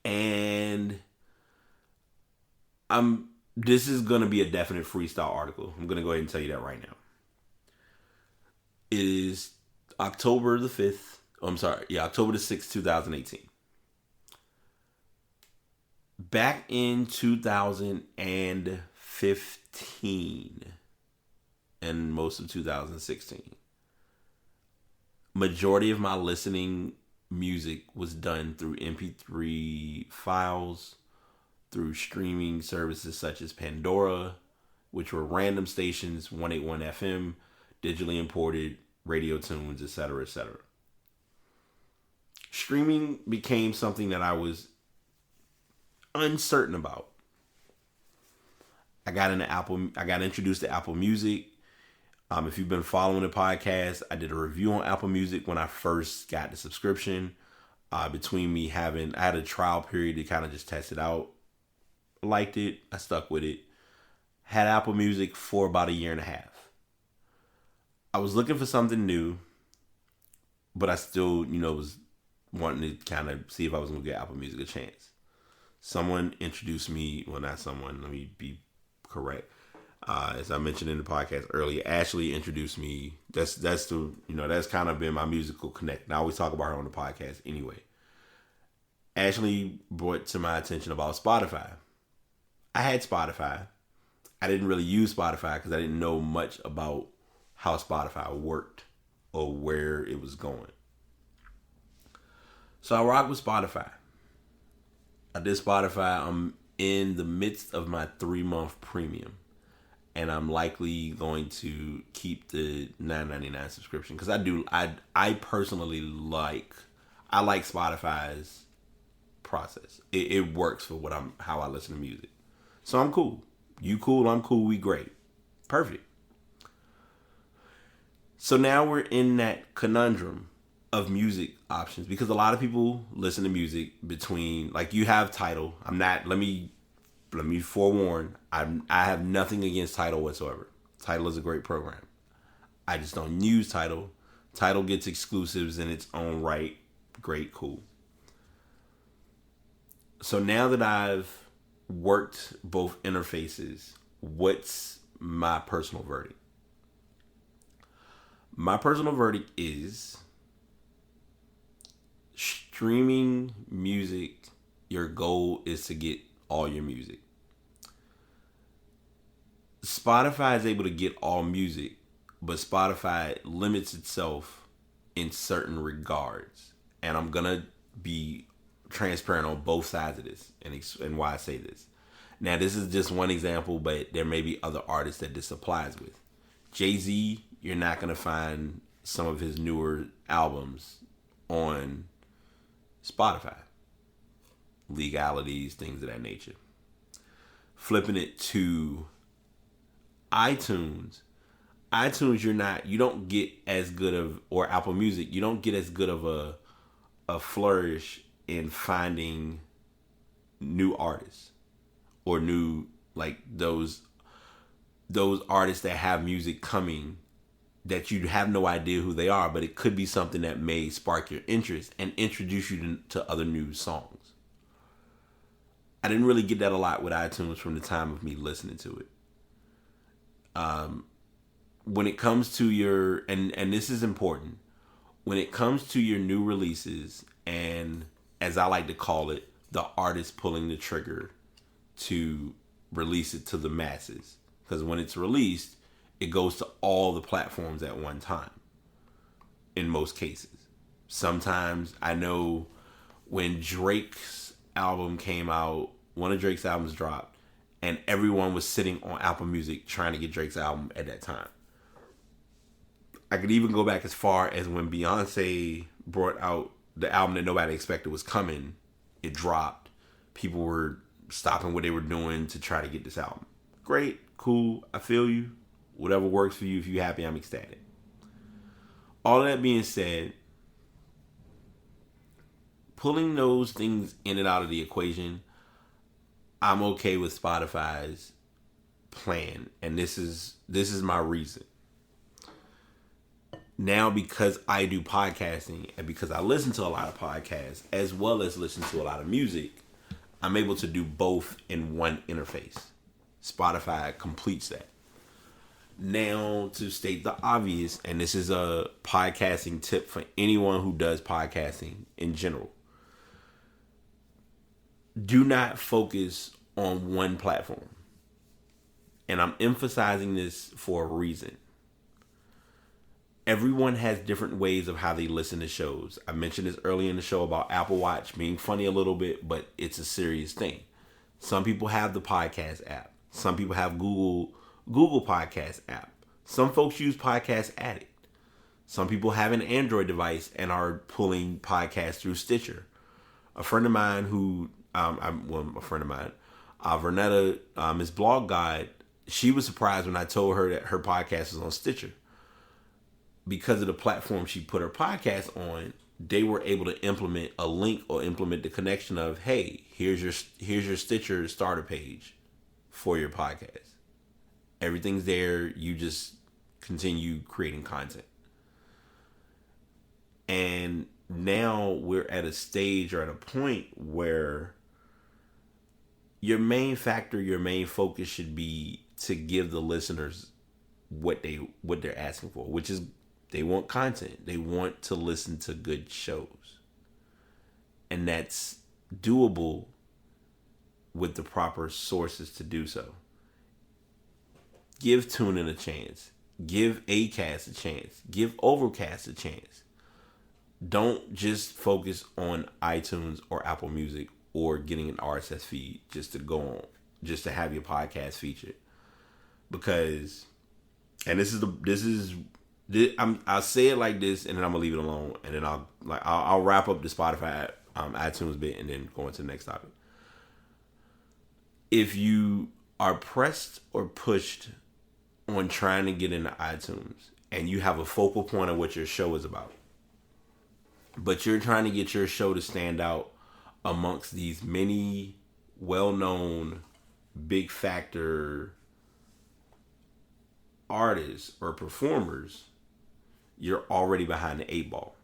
And this is going to be a definite freestyle article. I'm going to go ahead and tell you that right now. It is October the 5th. October the 6th, 2018. Back in 2015 and most of 2016, majority of my listening music was done through MP3 files, through streaming services such as Pandora, which were random stations, 181 FM, digitally imported, radio tunes, etc., etc. Streaming became something that I was uncertain about. I got introduced to Apple Music. If you've been following the podcast, I did a review on Apple Music when I first got the subscription. I had a trial period to kind of just test it out. Liked it. I stuck with it. Had Apple Music for about a year and a half. I was looking for something new, but I still, was wanting to kind of see if I was going to give Apple Music a chance. Someone introduced me, well, not someone, let me be correct. As I mentioned in the podcast earlier, Ashley introduced me. That's kind of been my musical connect. I always talk about her on the podcast anyway. Ashley brought to my attention about Spotify. I had Spotify. I didn't really use Spotify because I didn't know much about how Spotify worked or where it was going. So I rock with Spotify. I did Spotify. I'm in the midst of my 3-month premium. And I'm likely going to keep the $9.99 subscription because I personally like Spotify's process. It works for how I listen to music. So I'm cool. You cool, I'm cool, we great. Perfect. So now we're in that conundrum of music options because a lot of people listen to music between, like, you have Tidal. I'm not, let me forewarn, I have nothing against Tidal whatsoever. Tidal is a great program. I just don't use Tidal. Tidal gets exclusives in its own right. Great, cool. So now that I've worked both interfaces, what's my personal verdict? My personal verdict is streaming music, your goal is to get all your music. Spotify is able to get all music, but Spotify limits itself in certain regards. And I'm going to be transparent on both sides of this and why I say this. Now, this is just one example, but there may be other artists that this applies with. Jay-Z, you're not going to find some of his newer albums on Spotify. Legalities, things of that nature. Flipping it to iTunes, you don't get as good of, or Apple Music, you don't get as good of a flourish in finding new artists or new, like, those artists that have music coming that you have no idea who they are, but it could be something that may spark your interest and introduce you to other new songs. I didn't really get that a lot with iTunes from the time of me listening to it. When it comes to your, and this is important, when it comes to your new releases, and as I like to call it, the artist pulling the trigger to release it to the masses. Because when it's released, it goes to all the platforms at one time. In most cases. Sometimes, I know when Drake's album came out, one of Drake's albums dropped, and everyone was sitting on Apple Music trying to get Drake's album at that time. I could even go back as far as when Beyonce brought out the album that nobody expected was coming. It dropped. People were stopping what they were doing to try to get this album. Great, cool, I feel you. Whatever works for you. If you're happy, I'm ecstatic. All that being said, pulling those things in and out of the equation, I'm okay with Spotify's plan, and this is my reason. Now, because I do podcasting and because I listen to a lot of podcasts as well as listen to a lot of music, I'm able to do both in one interface. Spotify completes that. Now, to state the obvious, and this is a podcasting tip for anyone who does podcasting in general. Do not focus on one platform. And I'm emphasizing this for a reason. Everyone has different ways of how they listen to shows. I mentioned this earlier in the show about Apple Watch being funny a little bit, but it's a serious thing. Some people have the podcast app. Some people have Google Podcast app. Some folks use Podcast Addict. Some people have an Android device and are pulling podcasts through Stitcher. A friend of mine who, Vernetta, Miss Blog Guide, she was surprised when I told her that her podcast was on Stitcher. Because of the platform she put her podcast on, they were able to implement a link or implement the connection of, hey, here's your Stitcher starter page for your podcast. Everything's there. You just continue creating content. And now we're at a stage or at a point where your main focus should be to give the listeners what they're asking for, which is they want content. They want to listen to good shows. And that's doable with the proper sources to do so. Give TuneIn a chance. Give Acast a chance. Give Overcast a chance. Don't just focus on iTunes or Apple Music or getting an RSS feed just to go on, just to have your podcast featured. Because, and I'll say it like this, and then I'm gonna leave it alone, and then I'll wrap up the Spotify iTunes bit, and then go into the next topic. If you are pressed or pushed on trying to get into iTunes, and you have a focal point of what your show is about, but you're trying to get your show to stand out amongst these many well-known big factor artists or performers, you're already behind the 8 ball.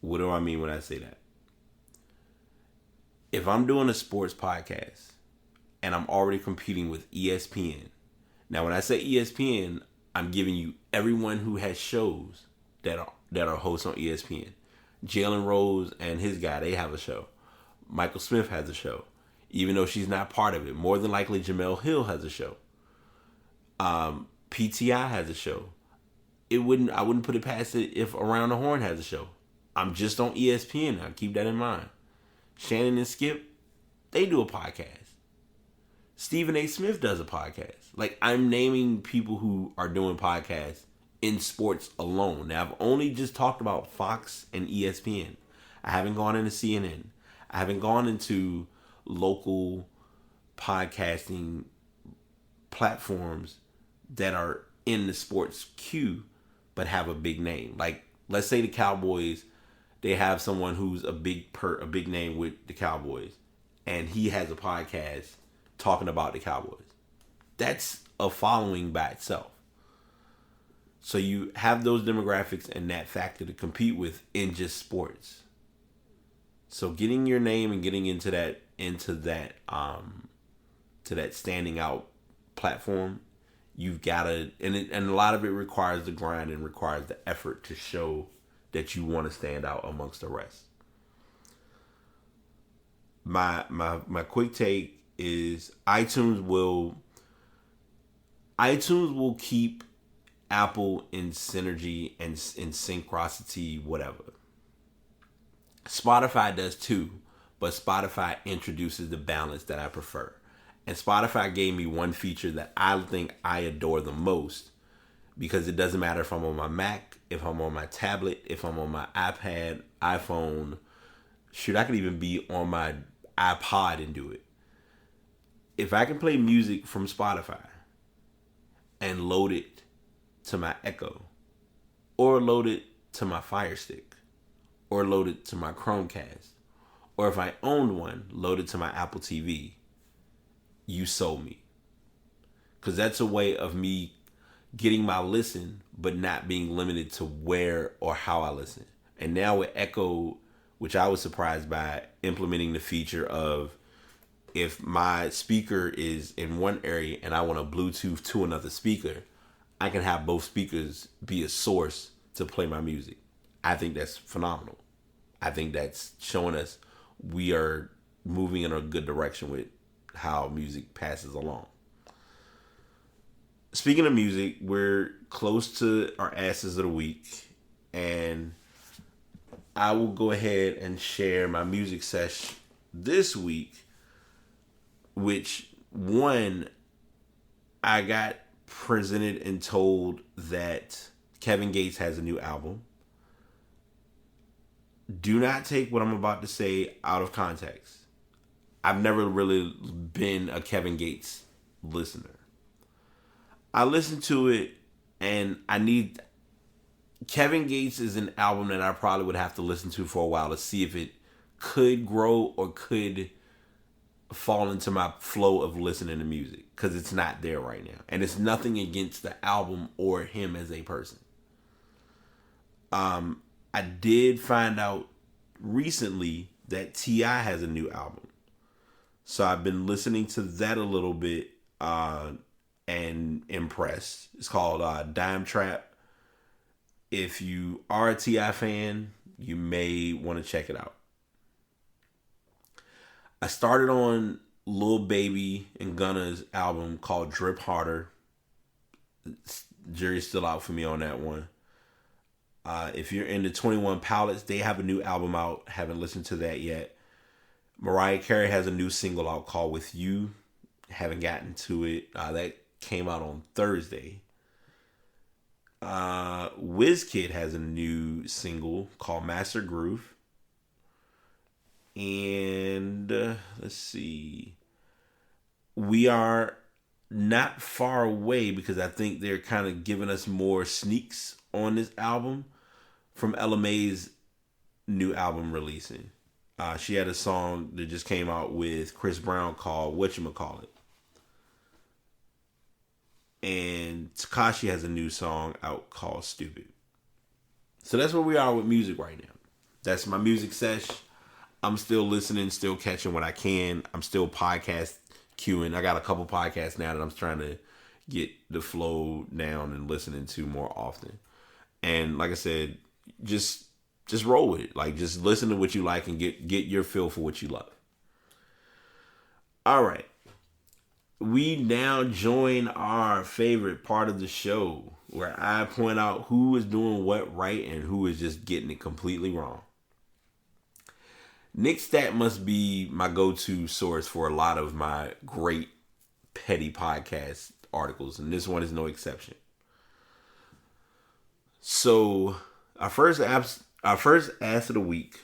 What do I mean when I say that? If I'm doing a sports podcast and I'm already competing with ESPN, now when I say ESPN, I'm giving you everyone who has shows that are hosts on ESPN. Jalen Rose and his guy, they have a show. Michael Smith has a show, even though she's not part of it. More than likely, Jamel Hill has a show. PTI has a show. I wouldn't put it past it if Around the Horn has a show. I'm just on ESPN now. Keep that in mind. Shannon and Skip, they do a podcast. Stephen A. Smith does a podcast. Like, I'm naming people who are doing podcasts in sports alone. Now, I've only just talked about Fox and ESPN. I haven't gone into CNN. I haven't gone into local podcasting platforms that are in the sports queue but have a big name. Like, let's say the Cowboys, they have someone who's a big name with the Cowboys, and he has a podcast talking about the Cowboys. That's a following by itself. So you have those demographics and that factor to compete with in just sports. So getting your name and getting into that standing out platform, you've got to, and a lot of it requires the grind and requires the effort to show that you want to stand out amongst the rest. My quick take is iTunes will keep Apple in synergy and in synchronicity, whatever. Spotify does too, but Spotify introduces the balance that I prefer. And Spotify gave me one feature that I think I adore the most, because it doesn't matter if I'm on my Mac, if I'm on my tablet, if I'm on my iPad, iPhone. Shoot, I could even be on my iPod and do it. If I can play music from Spotify and load it to my Echo, or load it to my Fire Stick, or load it to my Chromecast, or if I owned one, load it to my Apple TV, you sold me. Because that's a way of me getting my listen, but not being limited to where or how I listen. And now with Echo, which I was surprised by, implementing the feature of, if my speaker is in one area and I want to Bluetooth to another speaker, I can have both speakers be a source to play my music. I think that's phenomenal. I think that's showing us we are moving in a good direction with how music passes along. Speaking of music, we're close to our asses of the week, and I will go ahead and share my music sesh this week, which, one, I got presented and told that Kevin Gates has a new album. Do not take what I'm about to say out of context. I've never really been a Kevin Gates listener. I listened to it, and Kevin Gates is an album that I probably would have to listen to for a while to see if it could grow or could fall into my flow of listening to music, because it's not there right now. And it's nothing against the album or him as a person. I did find out recently that T.I. has a new album. So I've been listening to that a little bit and impressed. It's called Dime Trap. If you are a T.I. fan, you may want to check it out. I started on Lil Baby and Gunna's album called Drip Harder. Jury's still out for me on that one. If you're into 21 Pilots, they have a new album out. Haven't listened to that yet. Mariah Carey has a new single out called With You. Haven't gotten to it. That came out on Thursday. WizKid has a new single called Master Groove. And let's see. we are not far away because I think they're kind of giving us more sneaks on this album from Ella Mai's new album releasing. She had a song that just came out with Chris Brown called Whatchamacallit. And Tekashi has a new song out called Stupid. So that's where we are with music right now. That's my music sesh. I'm still listening, still catching what I can. I'm still podcast queuing. I got a couple podcasts now that I'm trying to get the flow down and listening to more often. And like I said, just roll with it. Like, just listen to what you like and get your feel for what you love. All right. We now join our favorite part of the show where I point out who is doing what right and who is just getting it completely wrong. Nick Stat must be my go-to source for a lot of my great petty podcast articles, and this one is no exception. So our first ask of the week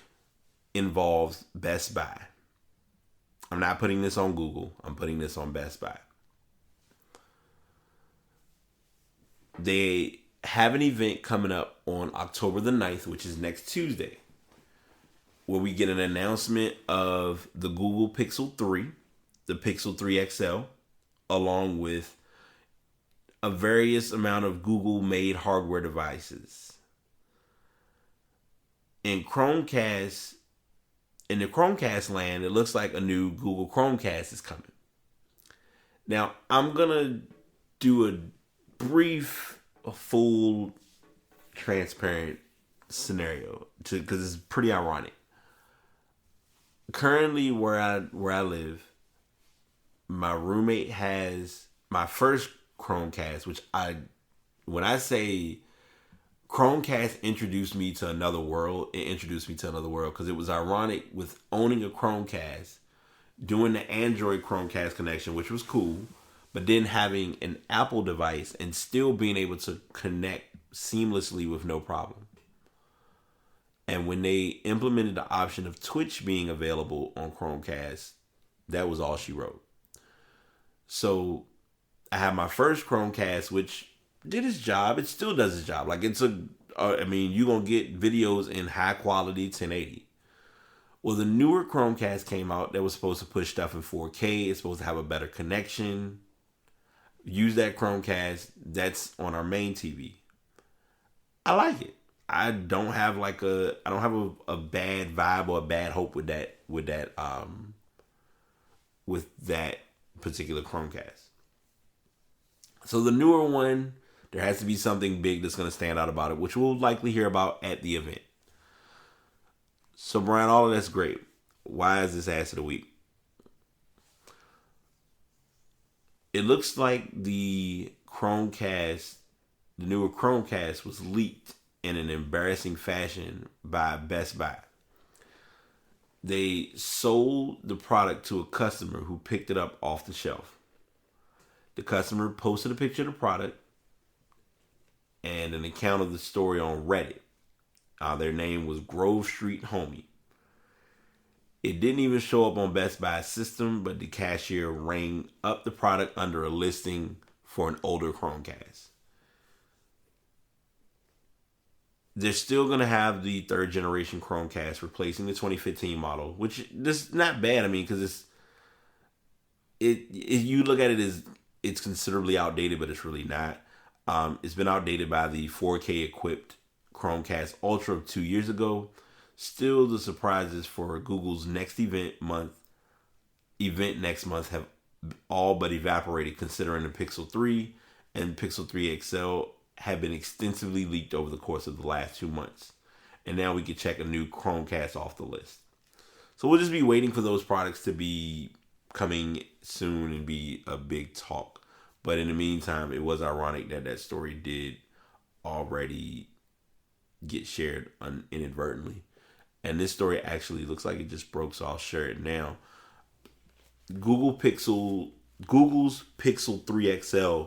involves Best Buy. I'm not putting this on Google. I'm putting this on Best Buy. They have an event coming up on October the 9th, which is next Tuesday, where we get an announcement of the Google Pixel 3, the Pixel 3 XL, along with a various amount of Google-made hardware devices. In the Chromecast land, it looks like a new Google Chromecast is coming. Now, I'm going to do a brief, full, transparent scenario because it's pretty ironic. Currently, where I live, my roommate has my first Chromecast, which when I say Chromecast introduced me to another world, it introduced me to another world because it was ironic with owning a Chromecast, doing the Android Chromecast connection, which was cool, but then having an Apple device and still being able to connect seamlessly with no problem. And when they implemented the option of Twitch being available on Chromecast, that was all she wrote. So I had my first Chromecast, which did its job. It still does its job. Like, you're going to get videos in high quality 1080. Well, the newer Chromecast came out that was supposed to push stuff in 4K. It's supposed to have a better connection. Use that Chromecast. That's on our main TV. I like it. I don't have a bad vibe or a bad hope with that particular Chromecast. So the newer one, there has to be something big that's going to stand out about it, which we'll likely hear about at the event. So Brian, all of that's great. Why is this ass of the week? It looks like the newer Chromecast was leaked in an embarrassing fashion by Best Buy. They sold the product to a customer who picked it up off the shelf. The customer posted a picture of the product and an account of the story on Reddit. Their name was Grove Street Homie. It didn't even show up on Best Buy's system, but the cashier rang up the product under a listing for an older Chromecast. They're still going to have the third generation Chromecast replacing the 2015 model, which this is not bad. I mean, because you look at it as it's considerably outdated, but it's really not. It's been outdated by the 4K equipped Chromecast Ultra 2 years ago. Still, the surprises for Google's next event next month have all but evaporated, considering the Pixel 3 and Pixel 3 XL have been extensively leaked over the course of the last 2 months. And now we can check a new Chromecast off the list. So we'll just be waiting for those products to be coming soon and be a big talk. But in the meantime, it was ironic that story did already get shared inadvertently. And this story actually looks like it just broke, so I'll share it now. Google's Pixel 3 XL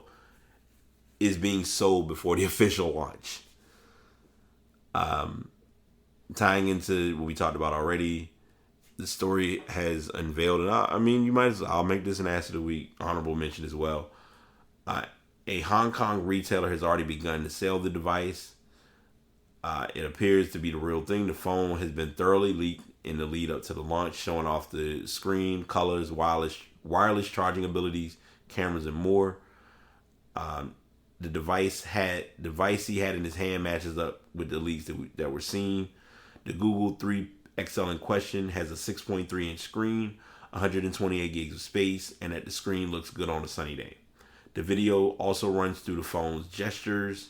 is being sold before the official launch. Tying into what we talked about already, the story has unveiled, and I mean, you might as well, I'll make this an Ass of the Week honorable mention as well. A Hong Kong retailer has already begun to sell the device. It appears to be the real thing. The phone has been thoroughly leaked in the lead up to the launch, showing off the screen, colors, wireless charging abilities, cameras, and more. The device he had in his hand matches up with the leaks that were seen. The Google 3 XL in question has a 6.3 inch screen, 128 gigs of space, and that the screen looks good on a sunny day. The video also runs through the phone's gestures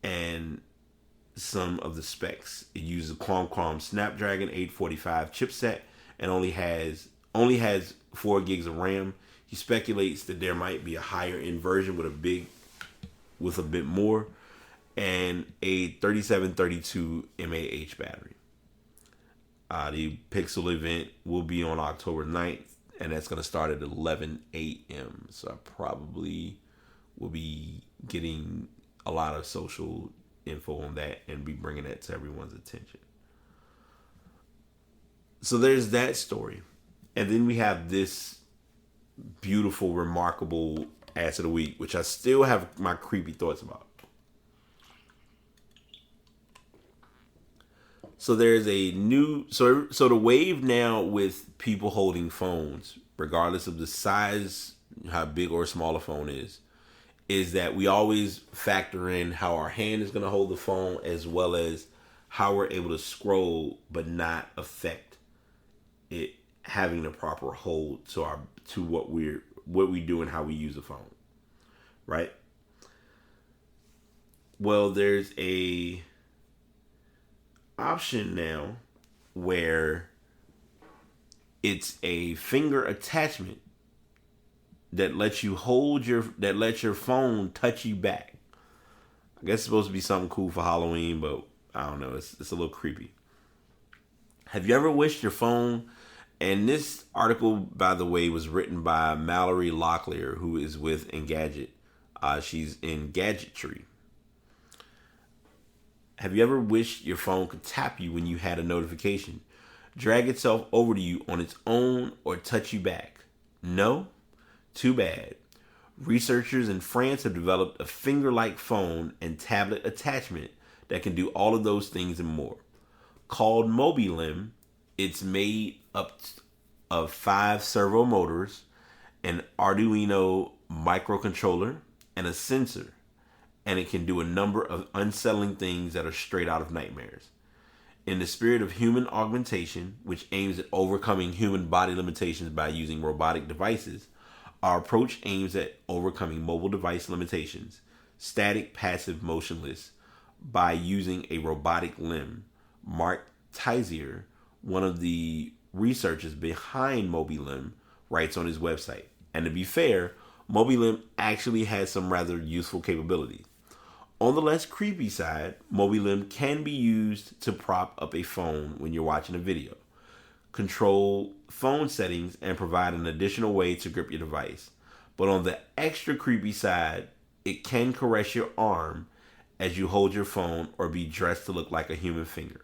and some of the specs. It uses a Qualcomm Snapdragon 845 chipset and only has 4 gigs of RAM. He speculates that there might be a higher end version with a bit more, and a 3732 mAh battery. The Pixel event will be on October 9th, and that's going to start at 11 a.m. So I probably will be getting a lot of social info on that and be bringing that to everyone's attention. So there's that story. And then we have this beautiful, remarkable Ass of the Week, which I still have my creepy thoughts about. So there's a new, so the wave now with people holding phones, regardless of the size, how big or small a phone is that we always factor in how our hand is going to hold the phone, as well as how we're able to scroll but not affect it having the proper hold to what we do and how we use the phone, right? Well, there's a option now where it's a finger attachment that lets your phone touch you back. I guess it's supposed to be something cool for Halloween, but I don't know. It's a little creepy. Have you ever wished your phone? And this article, by the way, was written by Mallory Locklear, who is with Engadget. She's in Gadgetry. Have you ever wished your phone could tap you when you had a notification, drag itself over to you on its own, or touch you back? No? Too bad. Researchers in France have developed a finger-like phone and tablet attachment that can do all of those things and more. Called MobiLim, it's made up of 5 servo motors, an Arduino microcontroller, and a sensor. And it can do a number of unsettling things that are straight out of nightmares. In the spirit of human augmentation, which aims at overcoming human body limitations by using robotic devices, our approach aims at overcoming mobile device limitations, static, passive, motionless, by using a robotic limb. Mark Teissier, one of the researchers behind MobiLim, writes on his website. And to be fair, MobiLim actually has some rather useful capabilities. On the less creepy side, MobiLim can be used to prop up a phone when you're watching a video, control phone settings, and provide an additional way to grip your device. But on the extra creepy side, it can caress your arm as you hold your phone or be dressed to look like a human finger.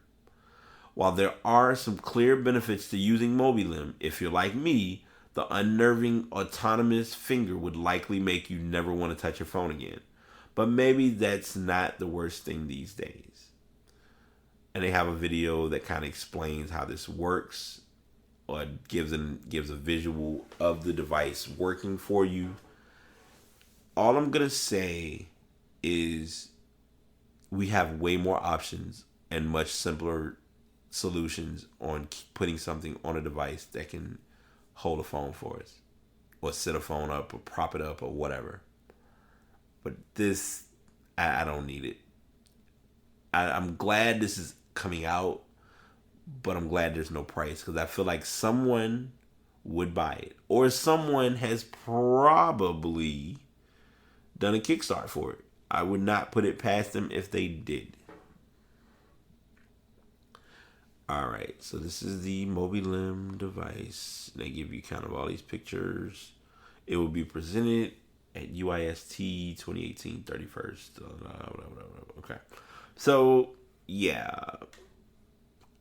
While there are some clear benefits to using MobiLim, if you're like me, the unnerving autonomous finger would likely make you never want to touch your phone again. But maybe that's not the worst thing these days. And they have a video that kind of explains how this works, or gives a visual of the device working for you. All I'm going to say is we have way more options and much simpler solutions on putting something on a device that can hold a phone for us, or set a phone up, or prop it up, or whatever. But this, I don't need it. I'm glad this is coming out, but I'm glad there's no price, because I feel like someone would buy it, or someone has probably done a Kickstarter for it. I would not put it past them if they did. Alright, so this is the MobiLim device. They give you kind of all these pictures. It will be presented at UIST 2018 31st. Okay. So, yeah.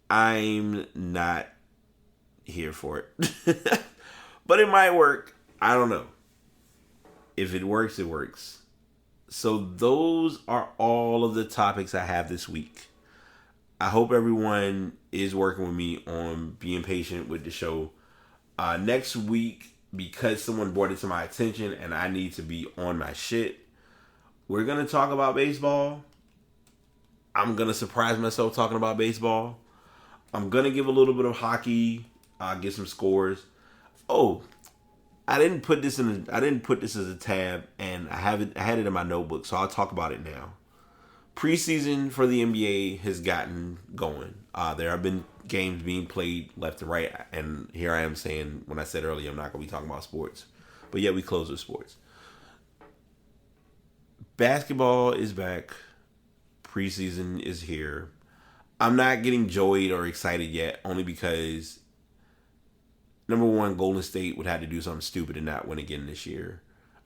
I'm not here for it. But it might work. I don't know. If it works, it works. So those are all of the topics I have this week. I hope everyone is working with me on being patient with the show. Next week, because someone brought it to my attention and I need to be on my shit, we're going to talk about baseball. I'm going to surprise myself talking about baseball. I'm going to give a little bit of hockey. Get some scores. Oh, I didn't put this as a tab, and I had it in my notebook, so I'll talk about it now. Preseason for the NBA has gotten going. There have been games being played left and right, and here I am saying, when I said earlier, I'm not going to be talking about sports, but yet we close with sports. Basketball is back. Preseason is here. I'm not getting joyed or excited yet, only because number one, Golden State would have to do something stupid and not win again this year.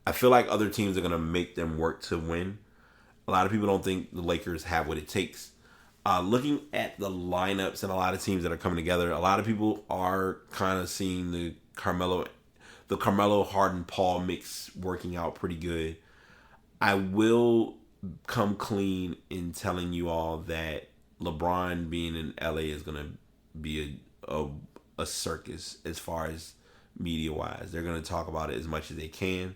I feel like other teams are going to make them work to win. A lot of people don't think the Lakers have what it takes. Looking at the lineups and a lot of teams that are coming together, a lot of people are kind of seeing the Carmelo Harden Paul mix working out pretty good. I will come clean in telling you all that LeBron being in LA is going to be a circus as far as media wise. They're going to talk about it as much as they can.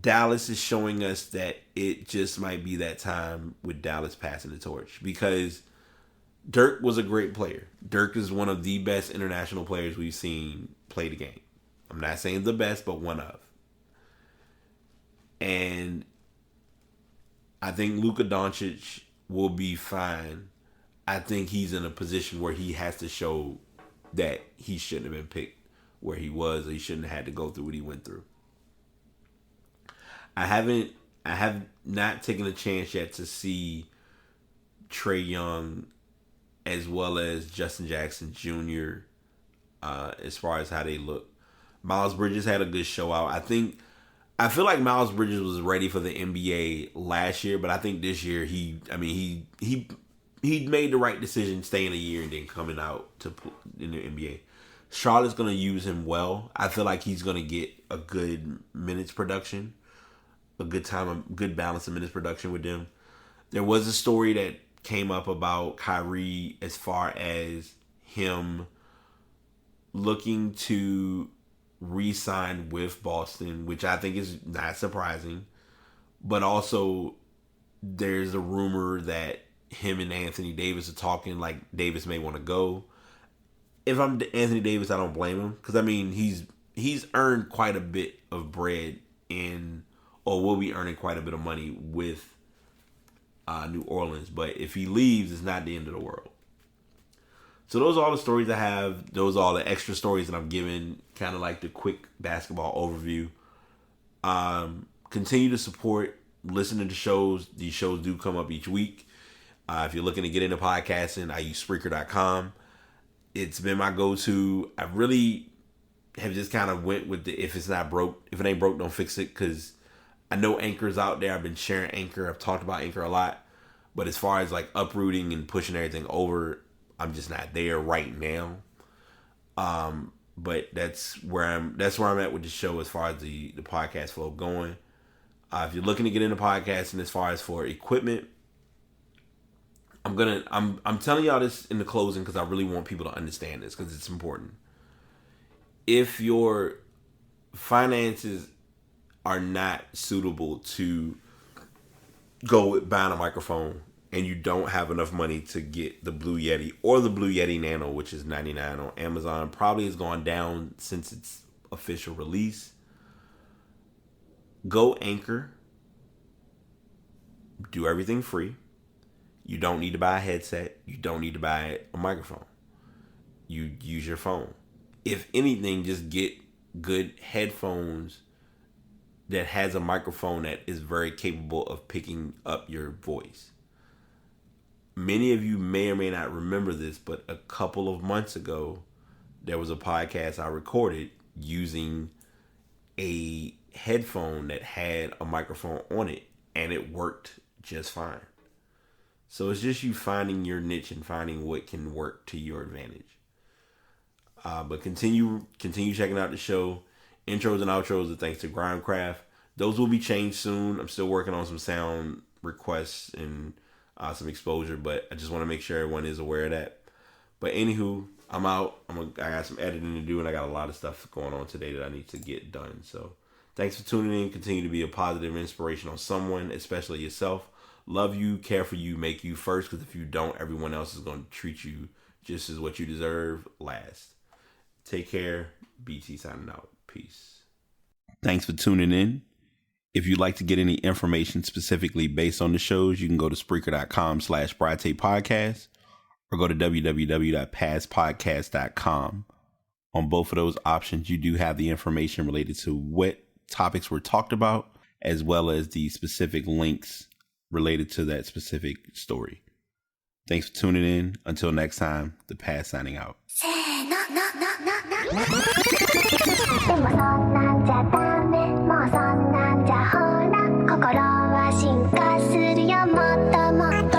Dallas is showing us that it just might be that time with Dallas passing the torch, because Dirk was a great player. Dirk is one of the best international players we've seen play the game. I'm not saying the best, but one of. And I think Luka Doncic will be fine. I think he's in a position where he has to show that he shouldn't have been picked where he was, or he shouldn't have had to go through what he went through. I have not taken a chance yet to see Trae Young as well as Justin Jackson Jr. As far as how they look. Miles Bridges had a good show out. I feel like Miles Bridges was ready for the NBA last year, but I think this year he made the right decision staying a year and then coming out in the NBA. Charlotte's going to use him well. I feel like he's going to get a good minutes production, a good balance of minutes production with them. There was a story that came up about Kyrie as far as him looking to re-sign with Boston, which I think is not surprising. But also, there's a rumor that him and Anthony Davis are talking, like Davis may want to go. If I'm Anthony Davis, I don't blame him, because I mean he's earned quite a bit of bread or will be earning quite a bit of money with New Orleans. But if he leaves, it's not the end of the world. So those are all the stories I have. Those are all the extra stories that I'm giving, kind of like the quick basketball overview. Continue to support, listen to the shows. These shows do come up each week. If you're looking to get into podcasting, I use Spreaker.com. It's been my go-to. I really have just kind of went with the if it ain't broke, don't fix it, because I know Anchor's out there. I've been sharing Anchor. I've talked about Anchor a lot. But as far as like uprooting and pushing everything over, I'm just not there right now. But that's where I'm at with the show as far as the podcast flow going. If you're looking to get into podcasting as far as for equipment, I'm telling y'all this in the closing because I really want people to understand this, because it's important. If your finances are not suitable to go with buying a microphone, and you don't have enough money to get the Blue Yeti or the Blue Yeti Nano, which is $99 on Amazon, probably has gone down since its official release, go Anchor. Do everything free. You don't need to buy a headset. You don't need to buy a microphone. You use your phone. If anything, just get good headphones that has a microphone that is very capable of picking up your voice. Many of you may or may not remember this, but a couple of months ago, there was a podcast I recorded using a headphone that had a microphone on it, and it worked just fine. So it's just you finding your niche and finding what can work to your advantage. But continue checking out the show. Intros and outros are thanks to Grimecraft. Those will be changed soon. I'm still working on some sound requests and some exposure, but I just want to make sure everyone is aware of that. But anywho, I'm out. I got some editing to do, and I got a lot of stuff going on today that I need to get done. So thanks for tuning in. Continue to be a positive inspiration on someone, especially yourself. Love you, care for you, make you first, because if you don't, everyone else is going to treat you just as what you deserve last. Take care. BT signing out. Peace. Thanks for tuning in. If you'd like to get any information specifically based on the shows, you can go to Spreaker.com/BriTapePodcast or go to www.passpodcast.com. On both of those options, you do have the information related to what topics were talked about, as well as the specific links related to that specific story. Thanks for tuning in. Until next time, the Paz signing out. でもそんなんじゃダメもうそんなんじゃほら心は進化するよもっともっと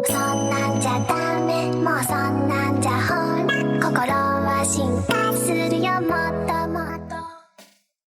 そんなんじゃダメもうそんなんじゃほら心は進化するよもっともっと